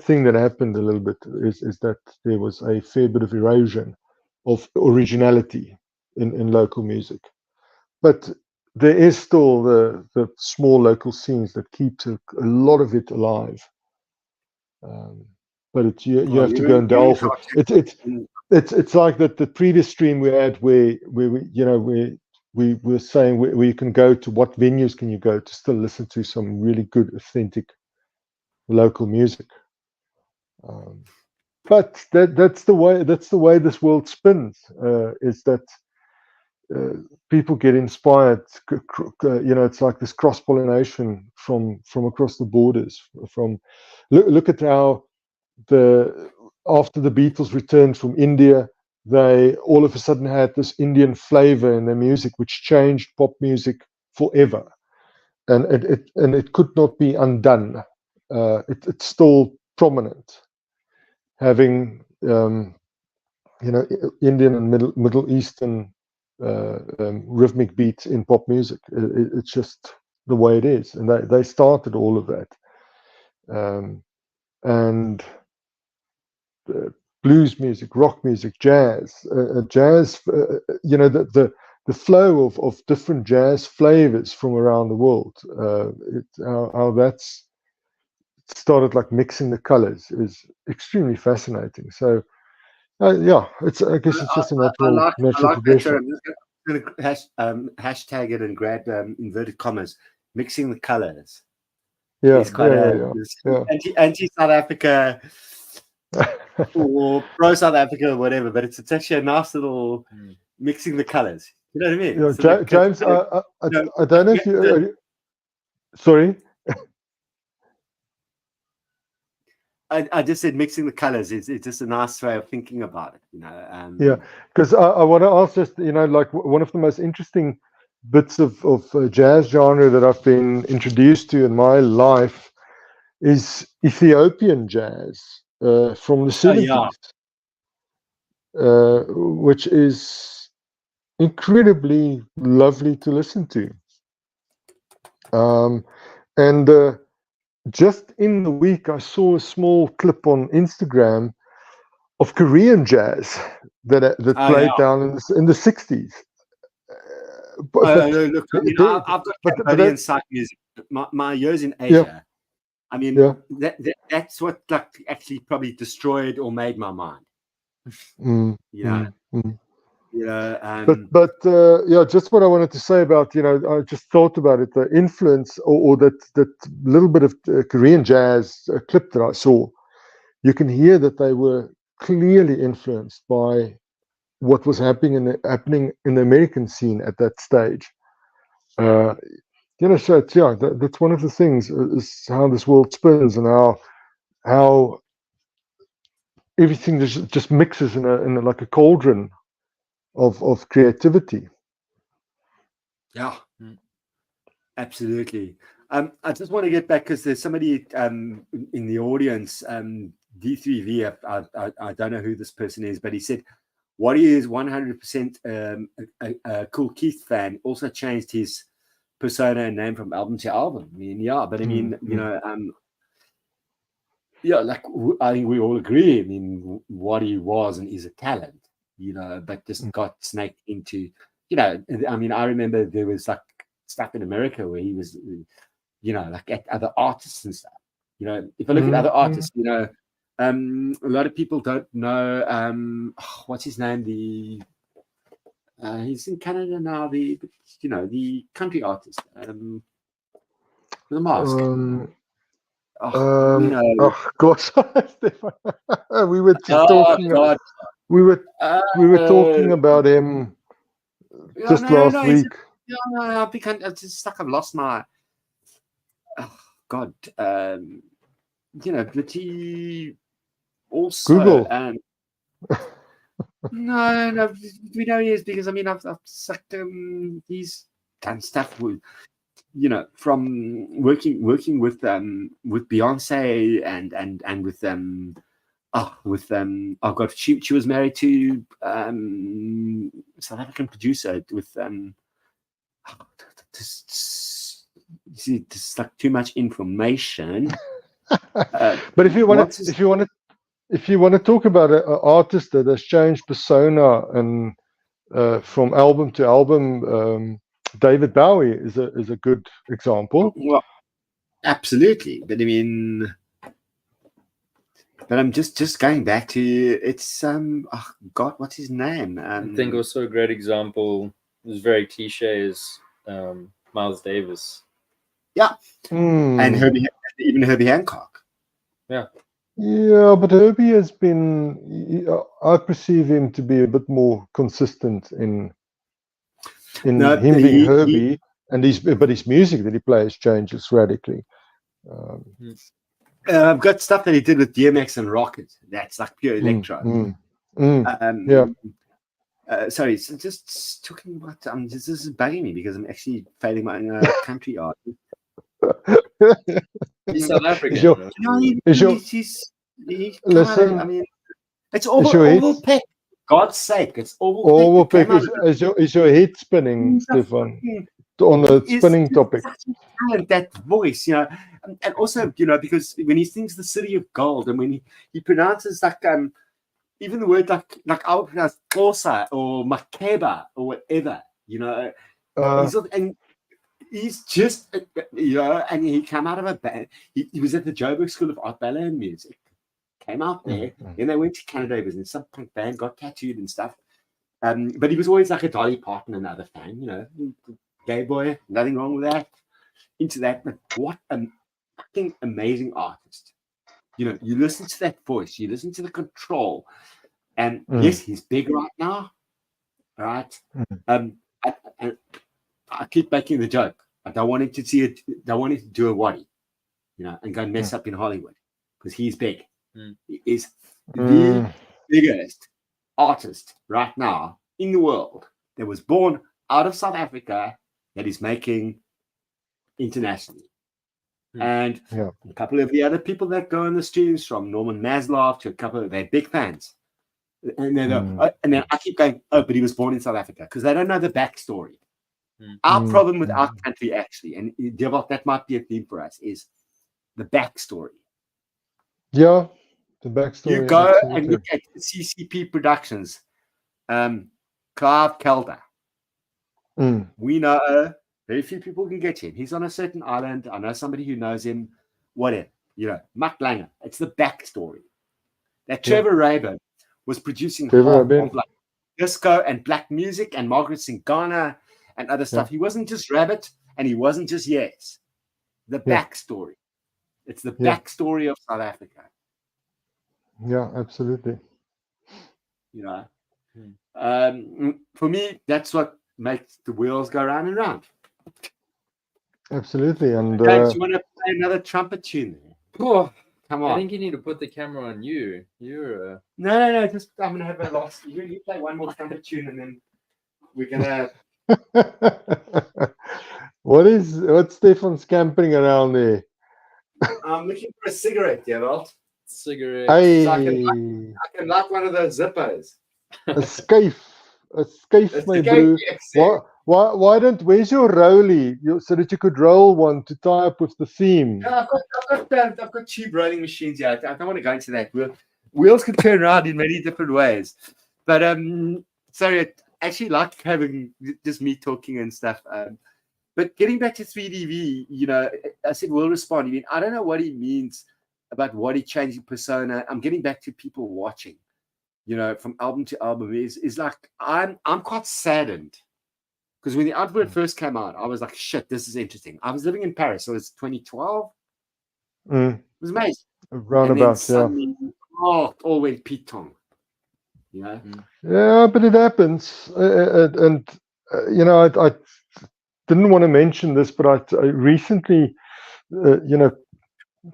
thing that happened a little bit is that there was a fair bit of erosion of originality in local music. But there is still the small local scenes that keeps a lot of it alive. But you have to go and delve. It's like that the previous stream we had where we were saying where you can go to, what venues can you go to still listen to some really good authentic local music. But that's the way this world spins, is that people get inspired. It's like this cross-pollination from across the borders. Look at how after the Beatles returned from India, they all of a sudden had this Indian flavor in their music, which changed pop music forever, and it could not be undone. It's still prominent, having Indian and Middle Eastern rhythmic beats in pop music. It's just the way it is, and they started all of that. And blues music, rock music, jazz, the flow of different jazz flavors from around the world. How that's started, like mixing the colors, is extremely fascinating. So yeah, I guess it's just a natural progression. I'm just going to hashtag it and grab inverted commas, mixing the colors. Yeah, it's quite anti South Africa or pro South Africa or whatever, but it's actually a nice little mixing the colors. You know what I mean? Yeah, so James, I don't know if you. Sorry. I just said mixing the colors is just a nice way of thinking about it, Yeah, because I want to ask, just like one of the most interesting bits of jazz genre that I've been introduced to in my life is Ethiopian jazz from the 70s, which is incredibly lovely to listen to. And just in the week, I saw a small clip on Instagram of Korean jazz that played down in the 60s. Look, I've got Cambodian psych music. My years in Asia, I mean, that's what actually probably destroyed or made my mind. But just what I wanted to say about, I just thought about it, the influence or that little bit of Korean jazz clip that I saw. You can hear that they were clearly influenced by what was happening in the American scene at that stage. So that's one of the things, is how this world spins, and how everything just mixes in a like a cauldron of creativity. Yeah. Absolutely. I just want to get back because there's somebody in the audience, D3V. I don't know who this person is, but he said Waddy is 100% a Cool Keith fan. Also changed his persona and name from album to album. I mean, yeah, but I mean, you know, yeah, like I think we all agree. I mean, Waddy was and is a talent, you know, but just got snaked into, you know. I mean, I remember there was like stuff in America where he was, you know, like at other artists and stuff. You know, if I look at other artists, you know, a lot of people don't know what's his name. He's in Canada now. The country artist, the mask. You know, oh gosh, we were just talking. God. We were talking about him just last week. No, it's just like I've lost my. Oh God, you know, but he also Google. No, we know he is because I mean I've sucked he's done stuff with, you know, from working with Beyonce and with she was married to South African producer with just like too much information. But if you want to talk about an artist that has changed persona and from album to album, David Bowie is a good example. Well, absolutely, but I mean, but I'm just going back to it's oh God, what's his name? I think also a great example is very cliche is Miles Davis. Yeah, and even Herbie Hancock. Yeah. Yeah, but Herbie has been. I perceive him to be a bit more consistent in him being Herbie, and his music that he plays changes radically. I've got stuff that he did with DMX and Rocket. That's like pure electro. Yeah. Sorry, so just talking about this is bugging me because I'm actually failing my country art. He's South African. Listen, I mean, it's Orville Peck. God's sake, it's Orville Peck. Is your head spinning, Stefan, on the spinning topic? That voice, you know, and also, you know, because when he sings "The City of Gold" and when he pronounces like even the word like I would pronounce Xhosa or Makeba or whatever, you know, he's just, you know, and he came out of a band. He was at the Joburg School of Art, Ballet and Music. Came out there, then they went to Canada. He was in some punk band, got tattooed and stuff. But he was always like a Dolly Parton and other fan, you know, gay boy, nothing wrong with that. Into that, but what a fucking amazing artist. You know, you listen to that voice, you listen to the control, and yes, he's big right now, right? I keep making the joke. I don't want him to see it. Don't want him to do a Waddy, you know, and go and mess up in Hollywood because he's big. He is the biggest artist right now in the world that was born out of South Africa that is making internationally. And a couple of the other people that go on the streams, from Norman Maslow to a couple of they're big fans. And then I keep going, but he was born in South Africa because they don't know the backstory. Our problem with our country, actually, and Devil, that might be a theme for us, is the backstory. Yeah, the backstory. You go and look at CCP Productions, Clive Calder. We know very few people can get him. He's on a certain island. I know somebody who knows him. Whatever, you know, Muck Langer. It's the backstory. That Trevor Rabin was producing half of like disco and black music and Margaret Singana and other stuff. He wasn't just Rabbit and he wasn't just Yes. The backstory. It's the backstory of South Africa. Yeah, absolutely. You know, for me, that's what makes the wheels go round and round. Absolutely. And James, you want to play another trumpet tune there? Oh, come on. I think you need to put the camera on you. You're No. Just I'm gonna have a loss. You play one more trumpet tune, and then we're gonna. What's Stefan scampering around there? I'm looking for a cigarette, Gerald. Cigarette. Hey, So I can light one of those zippos. a skyf, my bro. Why? Where's your rollie? So that you could roll one to tie up with the theme. I've got tube rolling machines here. I don't want to go into that. Wheels can turn around in many different ways. But sorry, I actually like having just me talking and stuff. But getting back to 3DV, you know, I said we'll respond. I mean, I don't know what he means about what he changing persona. I'm getting back to people watching, you know, from album to album. Is like I'm quite saddened because when the Outward first came out, I was like, shit, this is interesting. I was living in Paris, so it's 2012. It was amazing. Roundabout, yeah. All went Pete Tong. You know? Yeah, but it happens. And you know, I didn't want to mention this, but I recently, you know,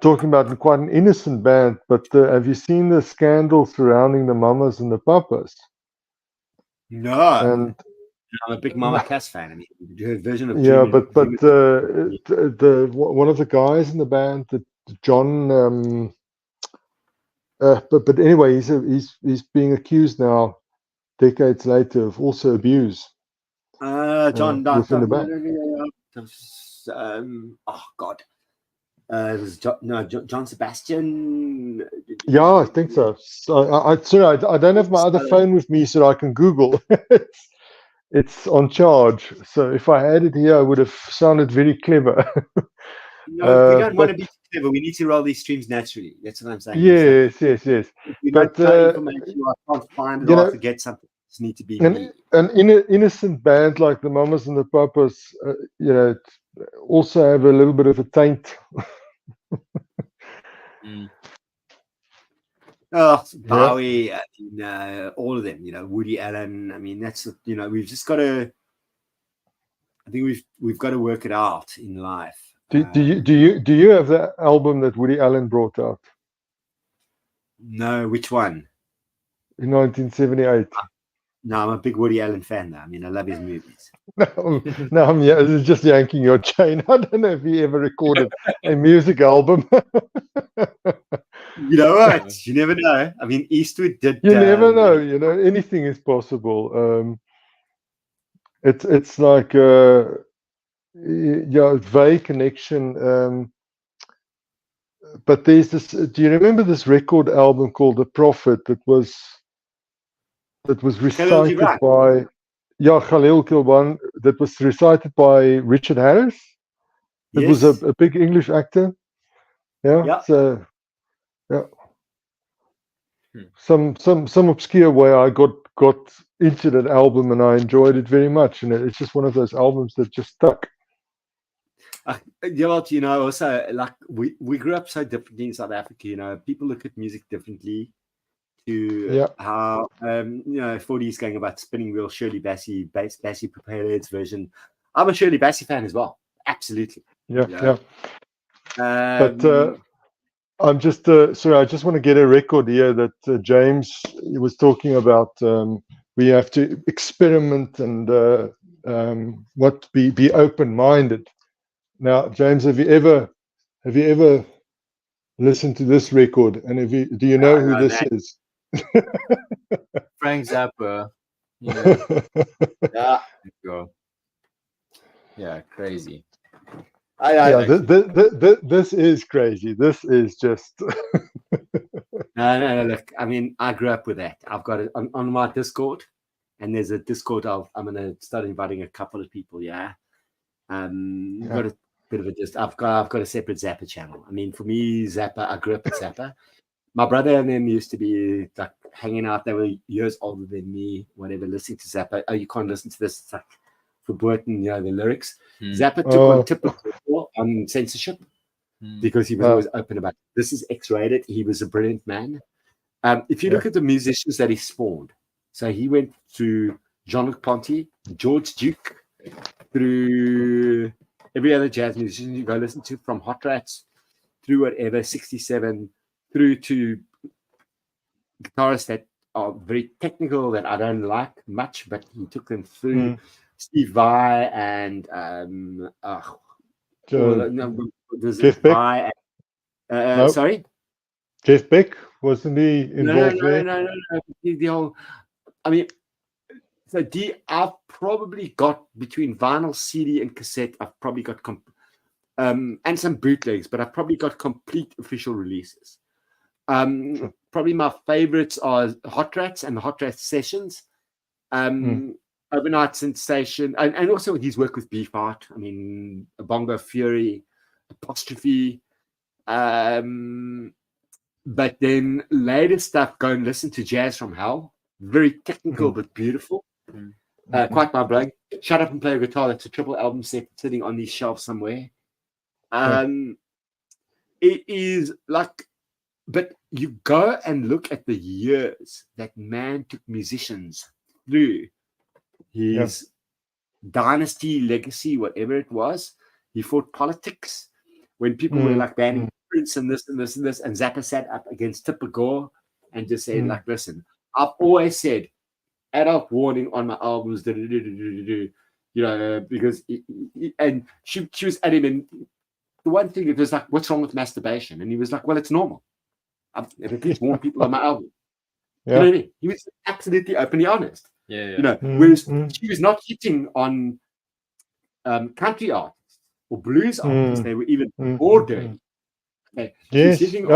talking about quite an innocent band, but have you seen the scandal surrounding the Mamas and the Papas? No. And I'm a big Mama Cass fan. I mean, her version of yeah, Junior, but the one of the guys in the band, John, but anyway, he's being accused now, decades later, of also abuse. John, within the band. Oh God, it was John Sebastian. Yeah, I think so. Sorry, I don't have my other phone with me, so I can Google. It's on charge. So if I had it here, I would have sounded very clever. No, we don't want to be clever. We need to roll these streams naturally. That's what I'm saying. Yes. If you don't know information, I can't find it or forget something. It needs to be an innocent band like the Mamas and the Papas, you know, also have a little bit of a taint. Oh, Bowie, all of them, you know, Woody Allen. I mean, that's, you know, we've just got to, I think we've got to work it out in life. Do you have the album that Woody Allen brought out? No, which one? In 1978. No, I'm a big Woody Allen fan, though. I mean, I love his movies. No, I'm just yanking your chain. I don't know if he ever recorded a music album. You know what? You never know. I mean, Eastwood did. You never know. You know, anything is possible. It's like vague connection. But there's this. Do you remember this record album called The Prophet that was recited by Khalil Gibran, that was recited by Richard Harris? It was a big English actor. Yeah. So yeah. Some obscure way I got into that album and I enjoyed it very much, and it's just one of those albums that just stuck. You know, also, like we grew up so differently in South Africa. You know, people look at music differently to how you know 40s going about Spinning Wheel, Shirley Bassey prepared its version. I'm a Shirley Bassey fan as well, absolutely. Yeah. But I'm just sorry. I just want to get a record here that James was talking about. We have to experiment and be open-minded. Now, James, have you ever listened to this record? And do you know who this is? Frank Zappa. Yeah. Yeah, crazy. This is crazy. This is just. No. Look, I mean, I grew up with that. I've got it on my Discord, and there's a Discord. I'm gonna start inviting a couple of people. Yeah. Got a bit of a I've got a separate Zappa channel. I mean, for me, Zappa. I grew up with Zappa. My brother and them used to be like hanging out. They were years older than me. Whatever, listening to Zappa. Oh, you can't listen to this. It's like for Burton, you know, the lyrics. Zappa took one typical on censorship because he was always open about it. This is X-rated. He was a brilliant man. If you look at the musicians that he spawned, so he went through Jean-Luc Ponty, George Duke, through every other jazz musician you go listen to, from Hot Rats through whatever, 67, through to guitarists that are very technical that I don't like much, but he took them through Steve Vai and Jeff Beck? Vai and, No. sorry? Jeff Beck, wasn't he involved there? No. The whole, I mean, so I've probably got between vinyl, CD, and cassette. I've probably got and some bootlegs, but I've probably got complete official releases. Sure. Probably my favorites are Hot Rats and the Hot Rats Sessions, Overnight Sensation, and also his work with Beef Art. I mean, Bongo Fury, Apostrophe. But then later stuff, go and listen to Jazz from Hell. Very technical but beautiful. Quite my blowing. Shut Up and Play a Guitar. That's a triple album set sitting on these shelves somewhere. It is like, but you go and look at the years that man took musicians through his dynasty, legacy, whatever it was. He fought politics when people were like banning Prince and this and this and this, and Zappa sat up against Tipper Gore and just said, like, listen, I've always said adult warning on my albums, you know, because and she was at him, and the one thing, it was like, what's wrong with masturbation? And he was like, well, it's normal. I've at least warned people on my album. You know what I mean? He was absolutely openly honest. Yeah. You know, whereas she was not hitting on country artists or blues artists. They were even more dirty. Okay. Yes. She was hitting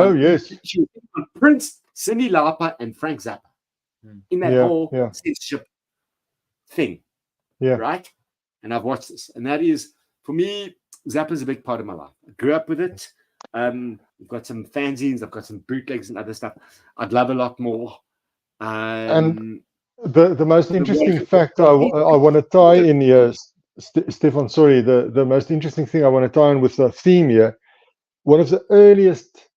on Prince, Cyndi Lauper, and Frank Zappa in that whole censorship thing. Yeah. Right? And I've watched this. And that is, for me, Zappa's a big part of my life. I grew up with it. I've got some fanzines, I've got some bootlegs and other stuff. I'd love a lot more. And the most interesting fact I want to tie in here, Stefan, sorry, the most interesting thing I want to tie in with the theme here, one of the earliest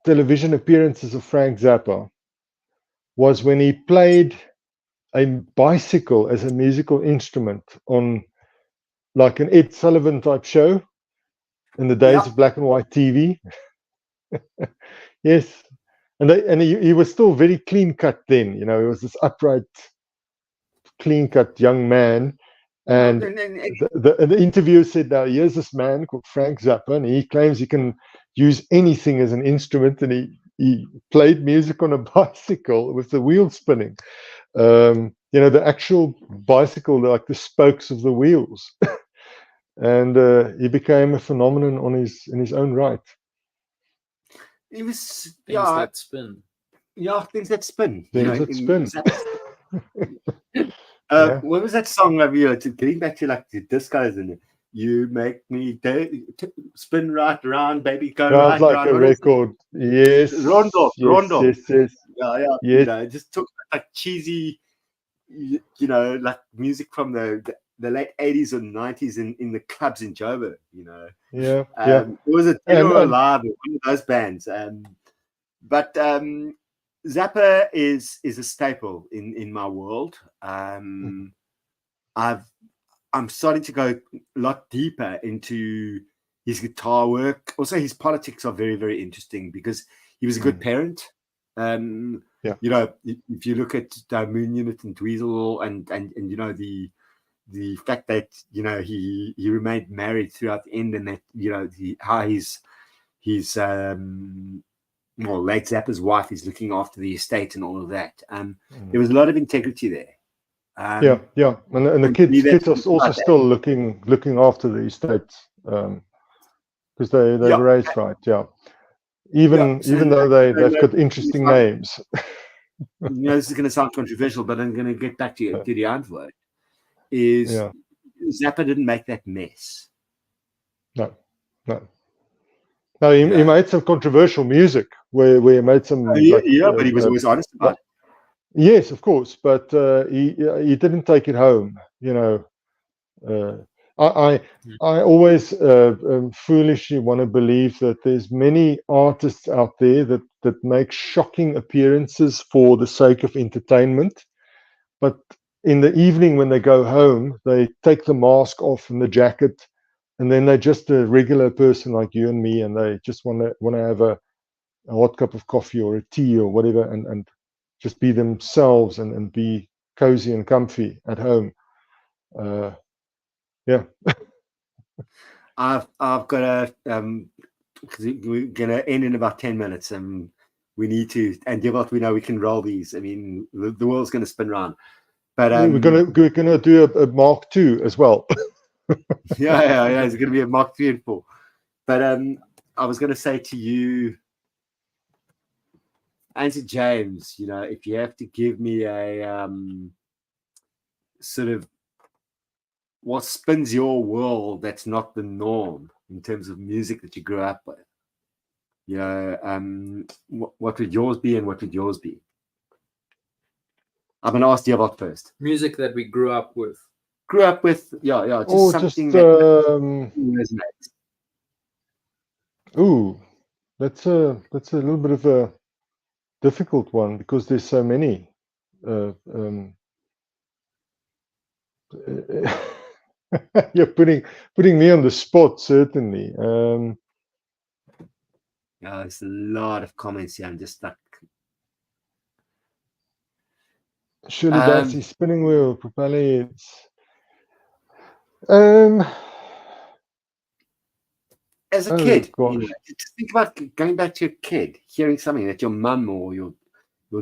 television appearances of Frank Zappa was when he played a bicycle as a musical instrument on like an Ed Sullivan type show in the days of black and white TV. Yes. And he was still very clean cut then, you know, he was this upright, clean cut young man. And the interviewer said, now here's this man called Frank Zappa, and he claims he can use anything as an instrument, and he played music on a bicycle with the wheels spinning. You know, the actual bicycle, like the spokes of the wheels. And he became a phenomenon in his own right. It was things that spin. Yeah, things that spin. Things that spin. What was that song of yours? Getting back to like the discos and you make me spin right around, baby, go right like round. A record. Yes. Rondo. Yes. Yeah. Yes. You know, just talk like cheesy, you know, like music from the late 80s and 90s in the clubs in Joburg, you know. Yeah. It was a Tino Alive, one of those bands. But Zappa is a staple in my world. I'm starting to go a lot deeper into his guitar work. Also, his politics are very, very interesting because he was a good parent. You know, if you look at the Moon Unit and Dweezil and you know the fact that, you know, he remained married throughout the end, and that, you know, how his late Zappa's wife is looking after the estate and all of that. There was a lot of integrity there. And the kids are also still looking after the estate because they were raised right. Even though they've got interesting names. You know, this is going to sound controversial, but I'm going to get back to the antwoord. Zappa didn't make that mess. No, he made some controversial music where he made some. But he was always honest about it. Yes, of course, but he didn't take it home. You know, I always foolishly want to believe that there's many artists out there that make shocking appearances for the sake of entertainment, but in the evening when they go home, they take the mask off and the jacket, and then they're just a regular person like you and me, and they just want to have a hot cup of coffee or a tea or whatever, and just be themselves and be cozy and comfy at home. Yeah. I've got a because we're gonna end in about 10 minutes, and we need to. And Devot, we know we can roll these. I mean, the world's gonna spin round. But we're gonna do a Mark II as well. yeah. It's gonna be a Mark 3 and 4. But I was gonna say to you, and to James, you know, if you have to give me a sort of what spins your world that's not the norm in terms of music that you grew up with, you know, what would yours be, and what would yours be? I'm gonna ask you about first. Music that we grew up with. Yeah, just something that resonates. Ooh, that's a little bit of a difficult one because there's so many. You're putting me on the spot, certainly. There's a lot of comments here. I'm just like, Shirley Bassey, Spinning Wheel, Propeller Heads. As a kid, you know, just think about going back to a kid, hearing something that your mum or your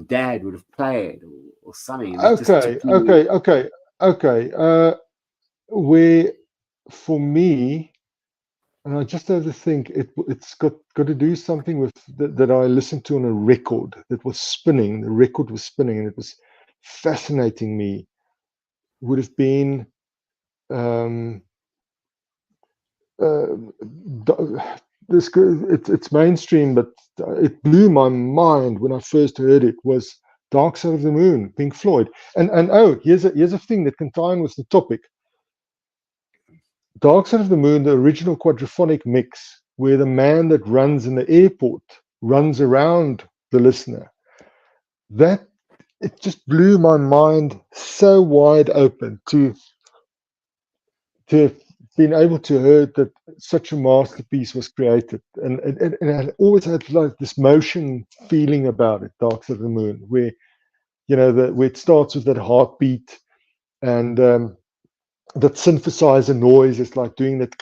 dad would have played, or something. Okay. Where for me, and I just have to think, it's got to do something with that I listened to on a record that was spinning. The record was spinning, and it was fascinating me. Would have been it's mainstream, but it blew my mind when I first heard it. Was Dark Side of the Moon, Pink Floyd, and here's a thing that can tie in with the topic. Dark Side of the Moon, the original quadraphonic mix, where the man that runs in the airport runs around the listener. That it just blew my mind so wide open to being able to hear that such a masterpiece was created, and I always had like this motion feeling about it. Dark Side of the Moon, where you know where it starts with that heartbeat and that synthesizer noise is like doing that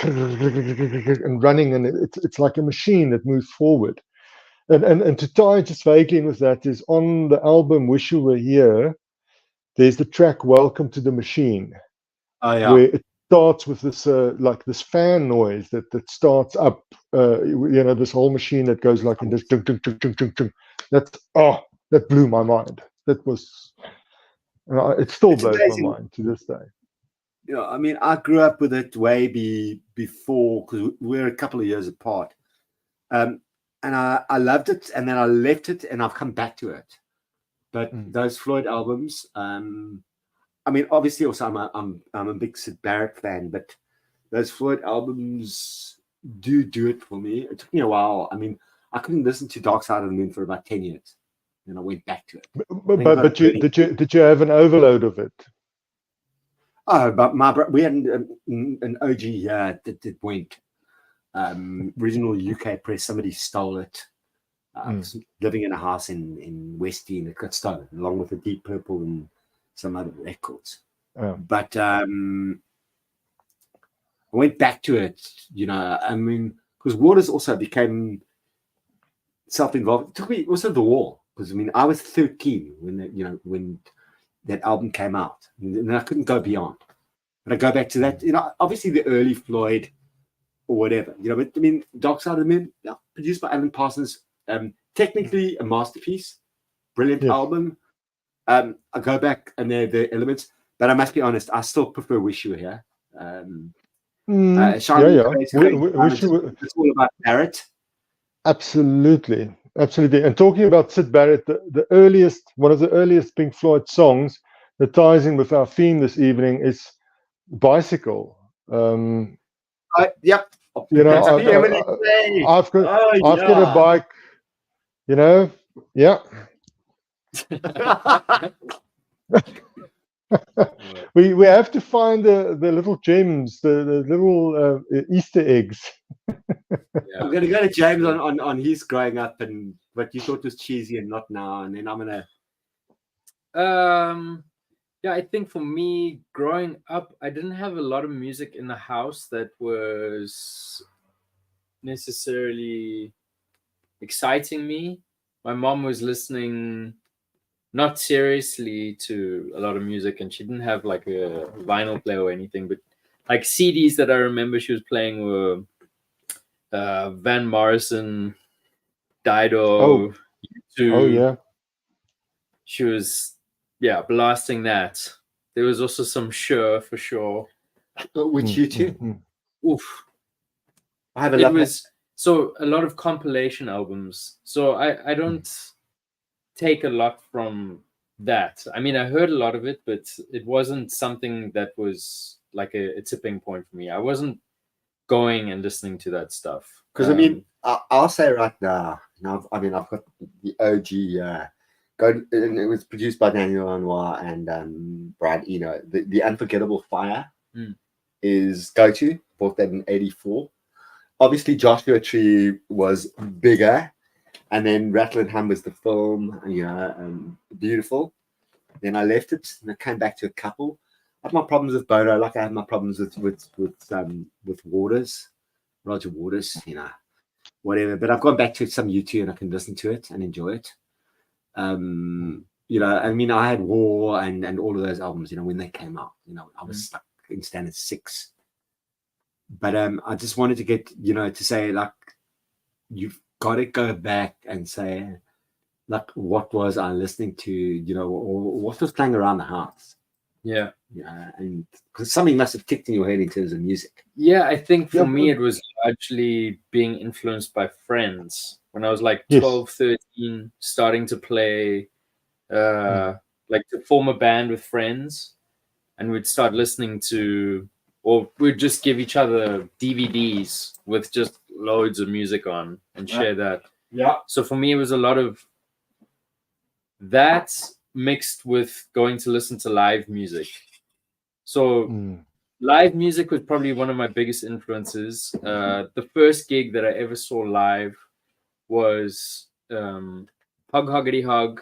and running, and it's like a machine that moves forward. And to tie just vaguely in with that is on the album Wish You Were Here, there's the track Welcome to the Machine. Oh yeah. Where it starts with this like this fan noise that starts up, you know, this whole machine that goes like in this dunk, dunk, dunk, dunk, dunk, dunk. That blew my mind. That was it still blows my mind to this day. Yeah, I mean, I grew up with it way before, because we're a couple of years apart, and I loved it, and then I left it, and I've come back to it. But those Floyd albums, I mean, obviously, also I'm a big Syd Barrett fan, but those Floyd albums do it for me. It took me a while. I mean, I couldn't listen to Dark Side of the Moon for about 10 years, and I went back to it. But did you have an overload of it? Oh, but we had an OG that went. Original UK press, somebody stole it. I was living in a house in West Dean. It got stolen along with the Deep Purple and some other records. But I went back to it, you know. I mean, because Waters also became self-involved. It took me also The Wall, because I mean, I was 13 when that album came out, and I couldn't go beyond. But I go back to that, you know, obviously the early Floyd or whatever, you know. But I mean, Dark Side of the Moon, yeah, produced by Alan Parsons, technically a masterpiece, brilliant album. I go back and the elements, but I must be honest, I still prefer Wish You Were Here. Wish You Were. It's all about Barrett. Absolutely. And talking about Syd Barrett, one of the earliest Pink Floyd songs that ties in with our theme this evening is Bicycle. Yep. You know, I've got a bike. You know, yeah. we have to find the little gems, the little Easter eggs. I'm gonna go to James on his growing up and what you thought was cheesy and not now, and then I'm gonna. Yeah, I think for me, growing up, I didn't have a lot of music in the house that was necessarily exciting me. My mom was listening not seriously to a lot of music, and she didn't have like a vinyl player or anything, but like CDs that I remember she was playing were Van Morrison, Dido, Oh yeah. She was, blasting that. There was also some Sure for sure. Which you two? Oof. I have a It love. was so a lot of compilation albums. So I don't take a lot from that. I mean, I heard a lot of it, but it wasn't something that was like a tipping point for me. I wasn't going and listening to that stuff. Because I mean, I'll say right now. I mean, I've got the OG. And it was produced by Daniel Lanois and Brad Eno. The Unforgettable Fire is go-to. Bought that in '84. Obviously, Joshua Tree was bigger, and then Rattle and Hum was the film. Beautiful. Then I left it, and I came back to a couple. I have my problems with Bono, like I have my problems with Waters, Roger Waters. Whatever. But I've gone back to some U2, and I can listen to it and enjoy it. I mean, I had War and all of those albums, when they came out, I was stuck in standard 6. But I just wanted to get, to say, like, you've got to go back and say, like, what was I listening to, or what was playing around the house? Yeah. Yeah. And because something must have ticked in your head in terms of music. Yeah, I think for me, it was actually being influenced by friends. When I was like 12, 13, starting to play, like to form a band with friends, and we'd start listening to, or we'd just give each other DVDs with just loads of music on and share that. Yeah. So for me, it was a lot of that mixed with going to listen to live music. So live music was probably one of my biggest influences. The first gig that I ever saw live was Hug Hoggity Hug,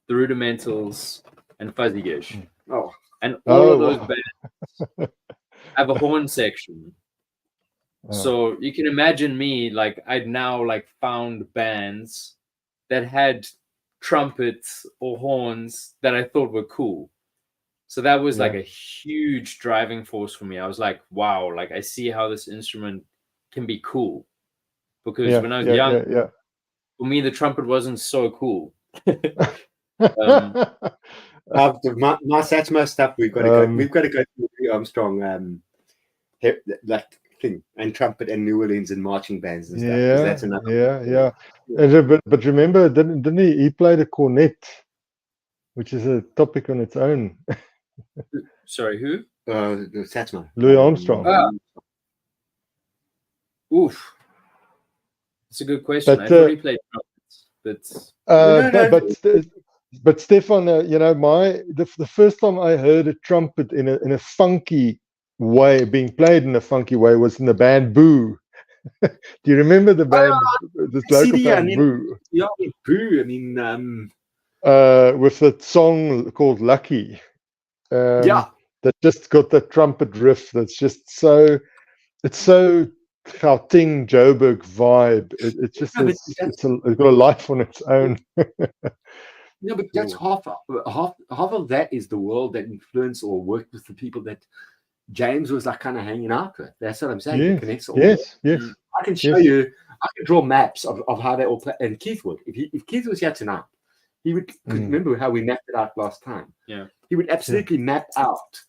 The Rudimentals, and Fuzzy Gish. And all of those bands have a horn section. So you can imagine me, like, I'd now like found bands that had trumpets or horns that I thought were cool. So that was like a huge driving force for me. I was like, wow, like I see how this instrument can be cool. Because when I was young, for me, the trumpet wasn't so cool. My Satchmo stuff, we've got to go to the Armstrong like thing, and trumpet and New Orleans and marching bands and stuff. That's another But remember, didn't he played a cornet, which is a topic on its own. Sorry, who? The Satchmo. Louis Armstrong. Oof. That's a good question. I've already played trumpets, but Stefan, the first time I heard a trumpet in a funky way, being played in a funky way, was in the band Boo. Do you remember the band? This local band Boo. Yeah, Boo. I mean, with a song called Lucky. That just got the trumpet riff. That's just so. It's so Gauteng Joburg vibe. It's got a life on its own. No, but that's half of that is the world that influenced or worked with the people that James was like kind of hanging out with. That's what I'm saying. Yes. I can show you. I can draw maps of how they all play. And Keith would, if Keith was here tonight, he would remember how we mapped it out last time. Yeah, he would absolutely map out.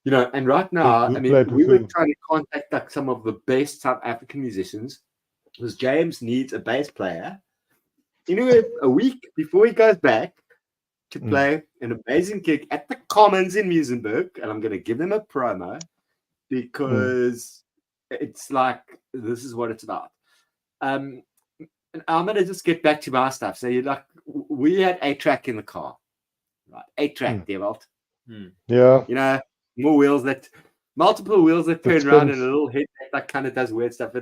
And right now, I mean, we were trying to contact like some of the best South African musicians, because James needs a bass player. A week before he goes back to play an amazing gig at the Commons in Muizenberg, and I'm going to give them a promo because it's like, this is what it's about. And I'm going to just get back to my stuff. So we had 8-track in the car, right? 8-track, Dewald. Yeah. Multiple wheels that turn around, and a little head that kind of does weird stuff.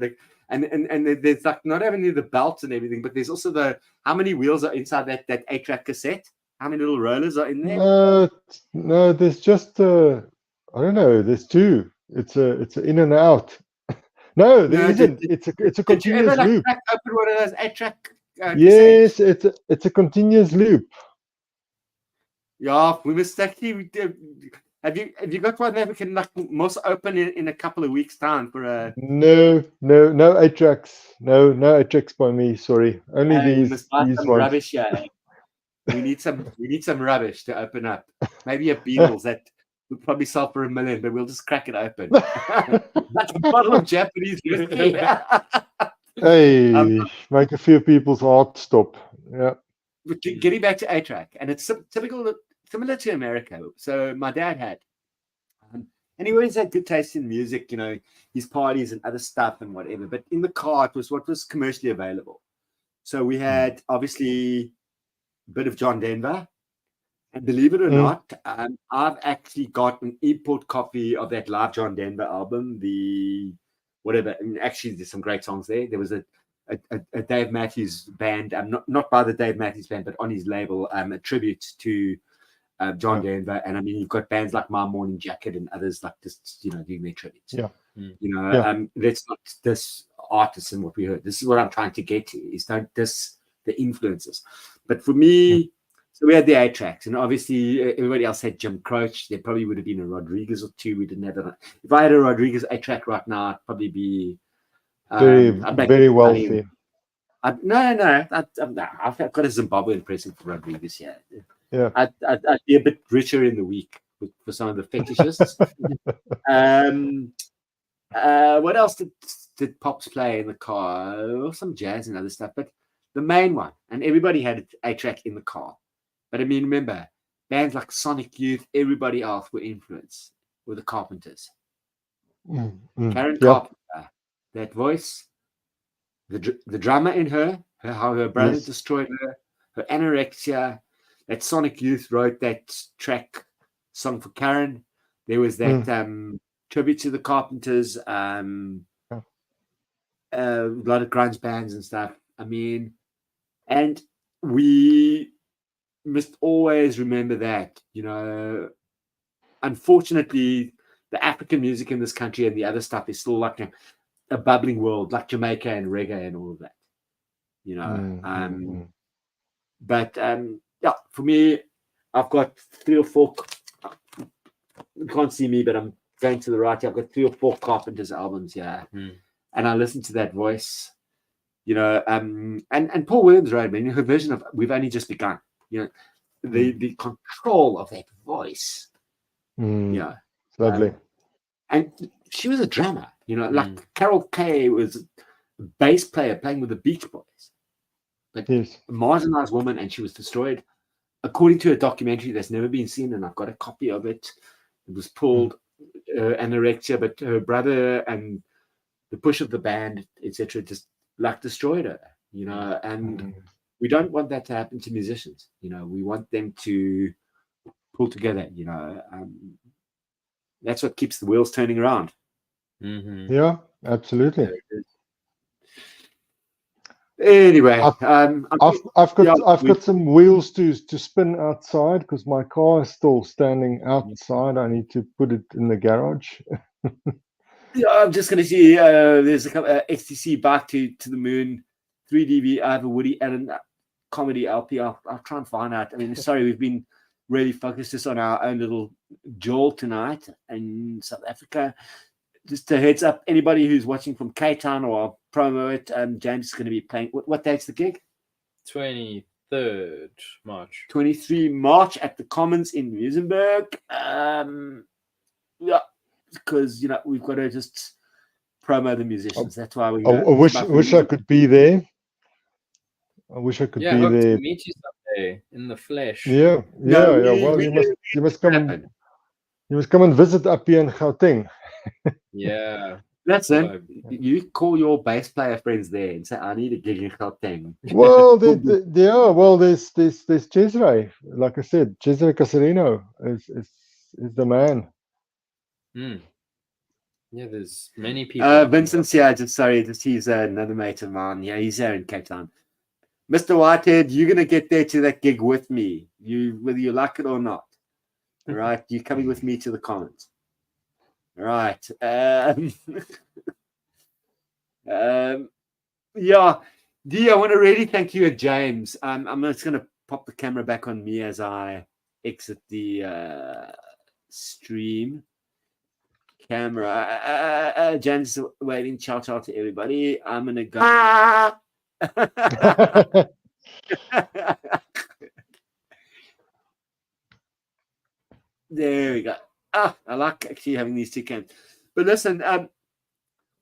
And there's like not only the belts and everything, but there's also how many wheels are inside that 8-track cassette. How many little rollers are in there? No, there's just I don't know. There's two. It's a in and out. No, there No, isn't. It's a Did you continuous ever like loop. crack open one of those 8-track Yes, cassettes? it's a continuous loop. Yeah, we must actually. Have you got one that we can like most open in a couple of weeks' time for a? No 8-tracks. No 8-tracks by me. Sorry, only We must buy these some ones. rubbish here. We need some rubbish to open up. Maybe a Beatles that would probably sell for $1 million, but we'll just crack it open. That's a bottle of Japanese whiskey. Hey, make a few people's hearts stop. Yeah. But getting back to 8-track, and it's similar to America. So my dad had, and he always had good taste in music, his parties and other stuff and whatever. But in the car, it was what was commercially available. So we had obviously a bit of John Denver. And believe it or not, I've actually got an import copy of that live John Denver album, the whatever. And actually, there's some great songs there. There was a Dave Matthews band, not by the Dave Matthews band, but on his label, a tribute to John Denver. And I mean, you've got bands like My Morning Jacket and others like this, doing their tributes. Yeah. Let's not diss artists and what we heard. This is what I'm trying to get to, is don't diss the influences. But for me, so we had the 8-tracks, and obviously everybody else had Jim Croce. There probably would have been a Rodriguez or two. We didn't have that. If I had a Rodriguez 8-track right now, I'd probably be very wealthy. I've got a Zimbabwean present for Rodriguez here. Yeah, I'd be a bit richer in the week for some of the fetishists. What else did Pops play in the car? Some jazz and other stuff, but the main one, and everybody had an 8-track in the car. But I mean, remember, bands like Sonic Youth, everybody else were influenced with the Carpenters. Karen Carpenter, that voice, the drama in her, how her brother destroyed her anorexia. That Sonic Youth wrote that track, Song for Karen. There was that tribute to the Carpenters, a lot of grunge bands and stuff. I mean, and we must always remember that, unfortunately, the African music in this country and the other stuff is still like a bubbling world, like Jamaica and reggae and all of that, But for me, I've got 3 or 4. You can't see me, but I'm going to the right here. I've got 3 or 4 Carpenters albums here, and I listen to that voice, and Paul Williams wrote, man, her version of "We've Only Just Begun." The control of that voice. Lovely. And she was a drummer, like Carol Kay was a bass player playing with the Beach Boys. But a marginalized woman, and she was destroyed. According to a documentary that's never been seen, and I've got a copy of it. It was pulled anorexia, but her brother and the push of the band, etc., just like destroyed her, and we don't want that to happen to musicians. We want them to pull together. That's what keeps the wheels turning around. Yeah, absolutely. Anyway, I've got some wheels to spin outside because my car is still standing outside. I need to put it in the garage. I'm just going to see. There's a couple XTC Back to the Moon 3DV. I have a Woody Allen comedy LP. I'll try and find out. I mean, sorry, we've been really focused just on our own little jaw tonight in South Africa. Just a heads up, anybody who's watching from Cape Town, or I'll promo it, James is going to be playing. What date's the gig? 23rd March. 23 March at the Commons in Muizenberg. Because we've got to just promo the musicians. That's why we. I wish I could be there. I wish I could be hope there. to meet you someday in the flesh. Yeah. Well, you must come. You must come and visit up here in Gauteng. Yeah. That's it. You call your bass player friends there and say, "I need a gig in Gauteng." Well, there's Cesare. Like I said, Cesare Casarino is the man. Yeah, there's many people. Vincent's here. He's another mate of mine. Yeah, he's there in Cape Town. Mr. Whitehead, you're gonna get there to that gig with me. Whether you like it or not. All right, you're coming with me to the comments. All right. Yeah, Dee, I want to really thank you, James. I'm just gonna pop the camera back on me as I exit the stream. Camera. James is waiting. Ciao, ciao to everybody. I'm gonna go. There we go. I like actually having these two cams. But listen,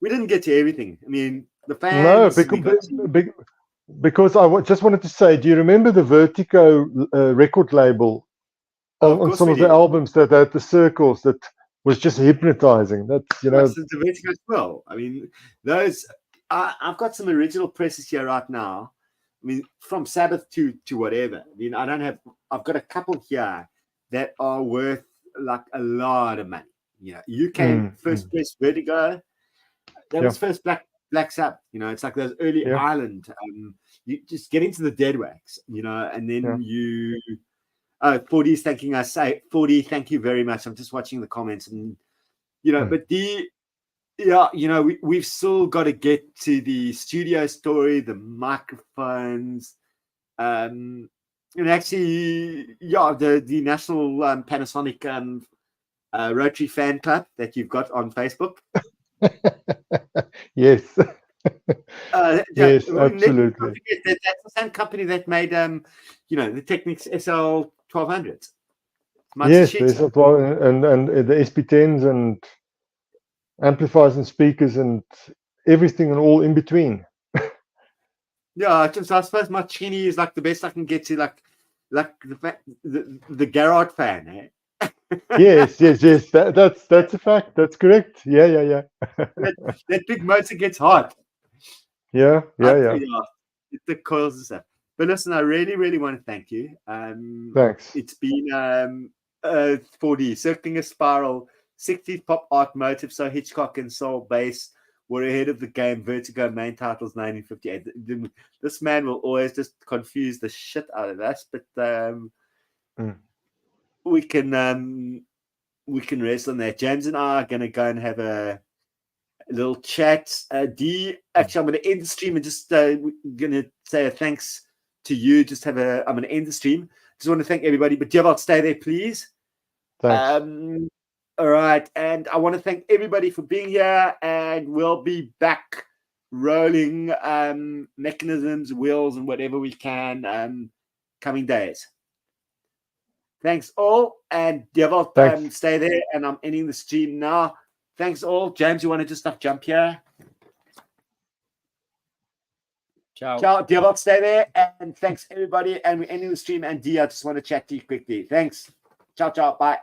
we didn't get to everything. I mean, the fans. No, because I just wanted to say, do you remember the Vertigo record label on some of the albums that had the circles that was just hypnotizing? That's, you know. The Vertigo as well. I mean, those. I've got some original presses here right now. I mean, from Sabbath to whatever. I mean, I've got a couple here that are worth like a lot of money. You know, UK first press Vertigo. That was first Black Sabbath. You know, it's like those early Ireland. You just get into the dead wax, you know, and then you. 40's thanking us. Say 40, thank you very much. I'm just watching the comments, and you know, but you know, we've still got to get to the studio story, the microphones, and actually, the national Panasonic Rotary fan club that you've got on Facebook. Yes. Yes, absolutely. That's the same company that made you know, the Technics SL 1200s. Yes, and the SP10s and amplifiers and speakers and everything and all in between. Yeah, I suppose my Chini is like the best I can get to, like the Garrod fan, eh? Yes. That's a fact. That's correct. Yeah. that big motor gets hot. Yeah. The coils and stuff. But listen, I really, really want to thank you. Thanks. It's been 4D circling a spiral, 60s pop art motive. So Hitchcock and Soul Bass were ahead of the game. Vertigo main titles 1958. This man will always just confuse the shit out of us, but we can rest on that. James and I are going to go and have a little chat. Actually, I'm going to end the stream and just going to say a thanks to you. I'm going to end the stream. Just want to thank everybody. But Devot, stay there, please. Thanks. All right. And I want to thank everybody for being here. And we'll be back rolling mechanisms, wheels, and whatever we can coming days. Thanks all. And Devot, stay there. And I'm ending the stream now. Thanks all. James, you want to just jump here? Ciao. Ciao. Devot, stay there. And thanks everybody. And we're ending the stream. And Dia, I just want to chat to you quickly. Thanks. Ciao. Bye.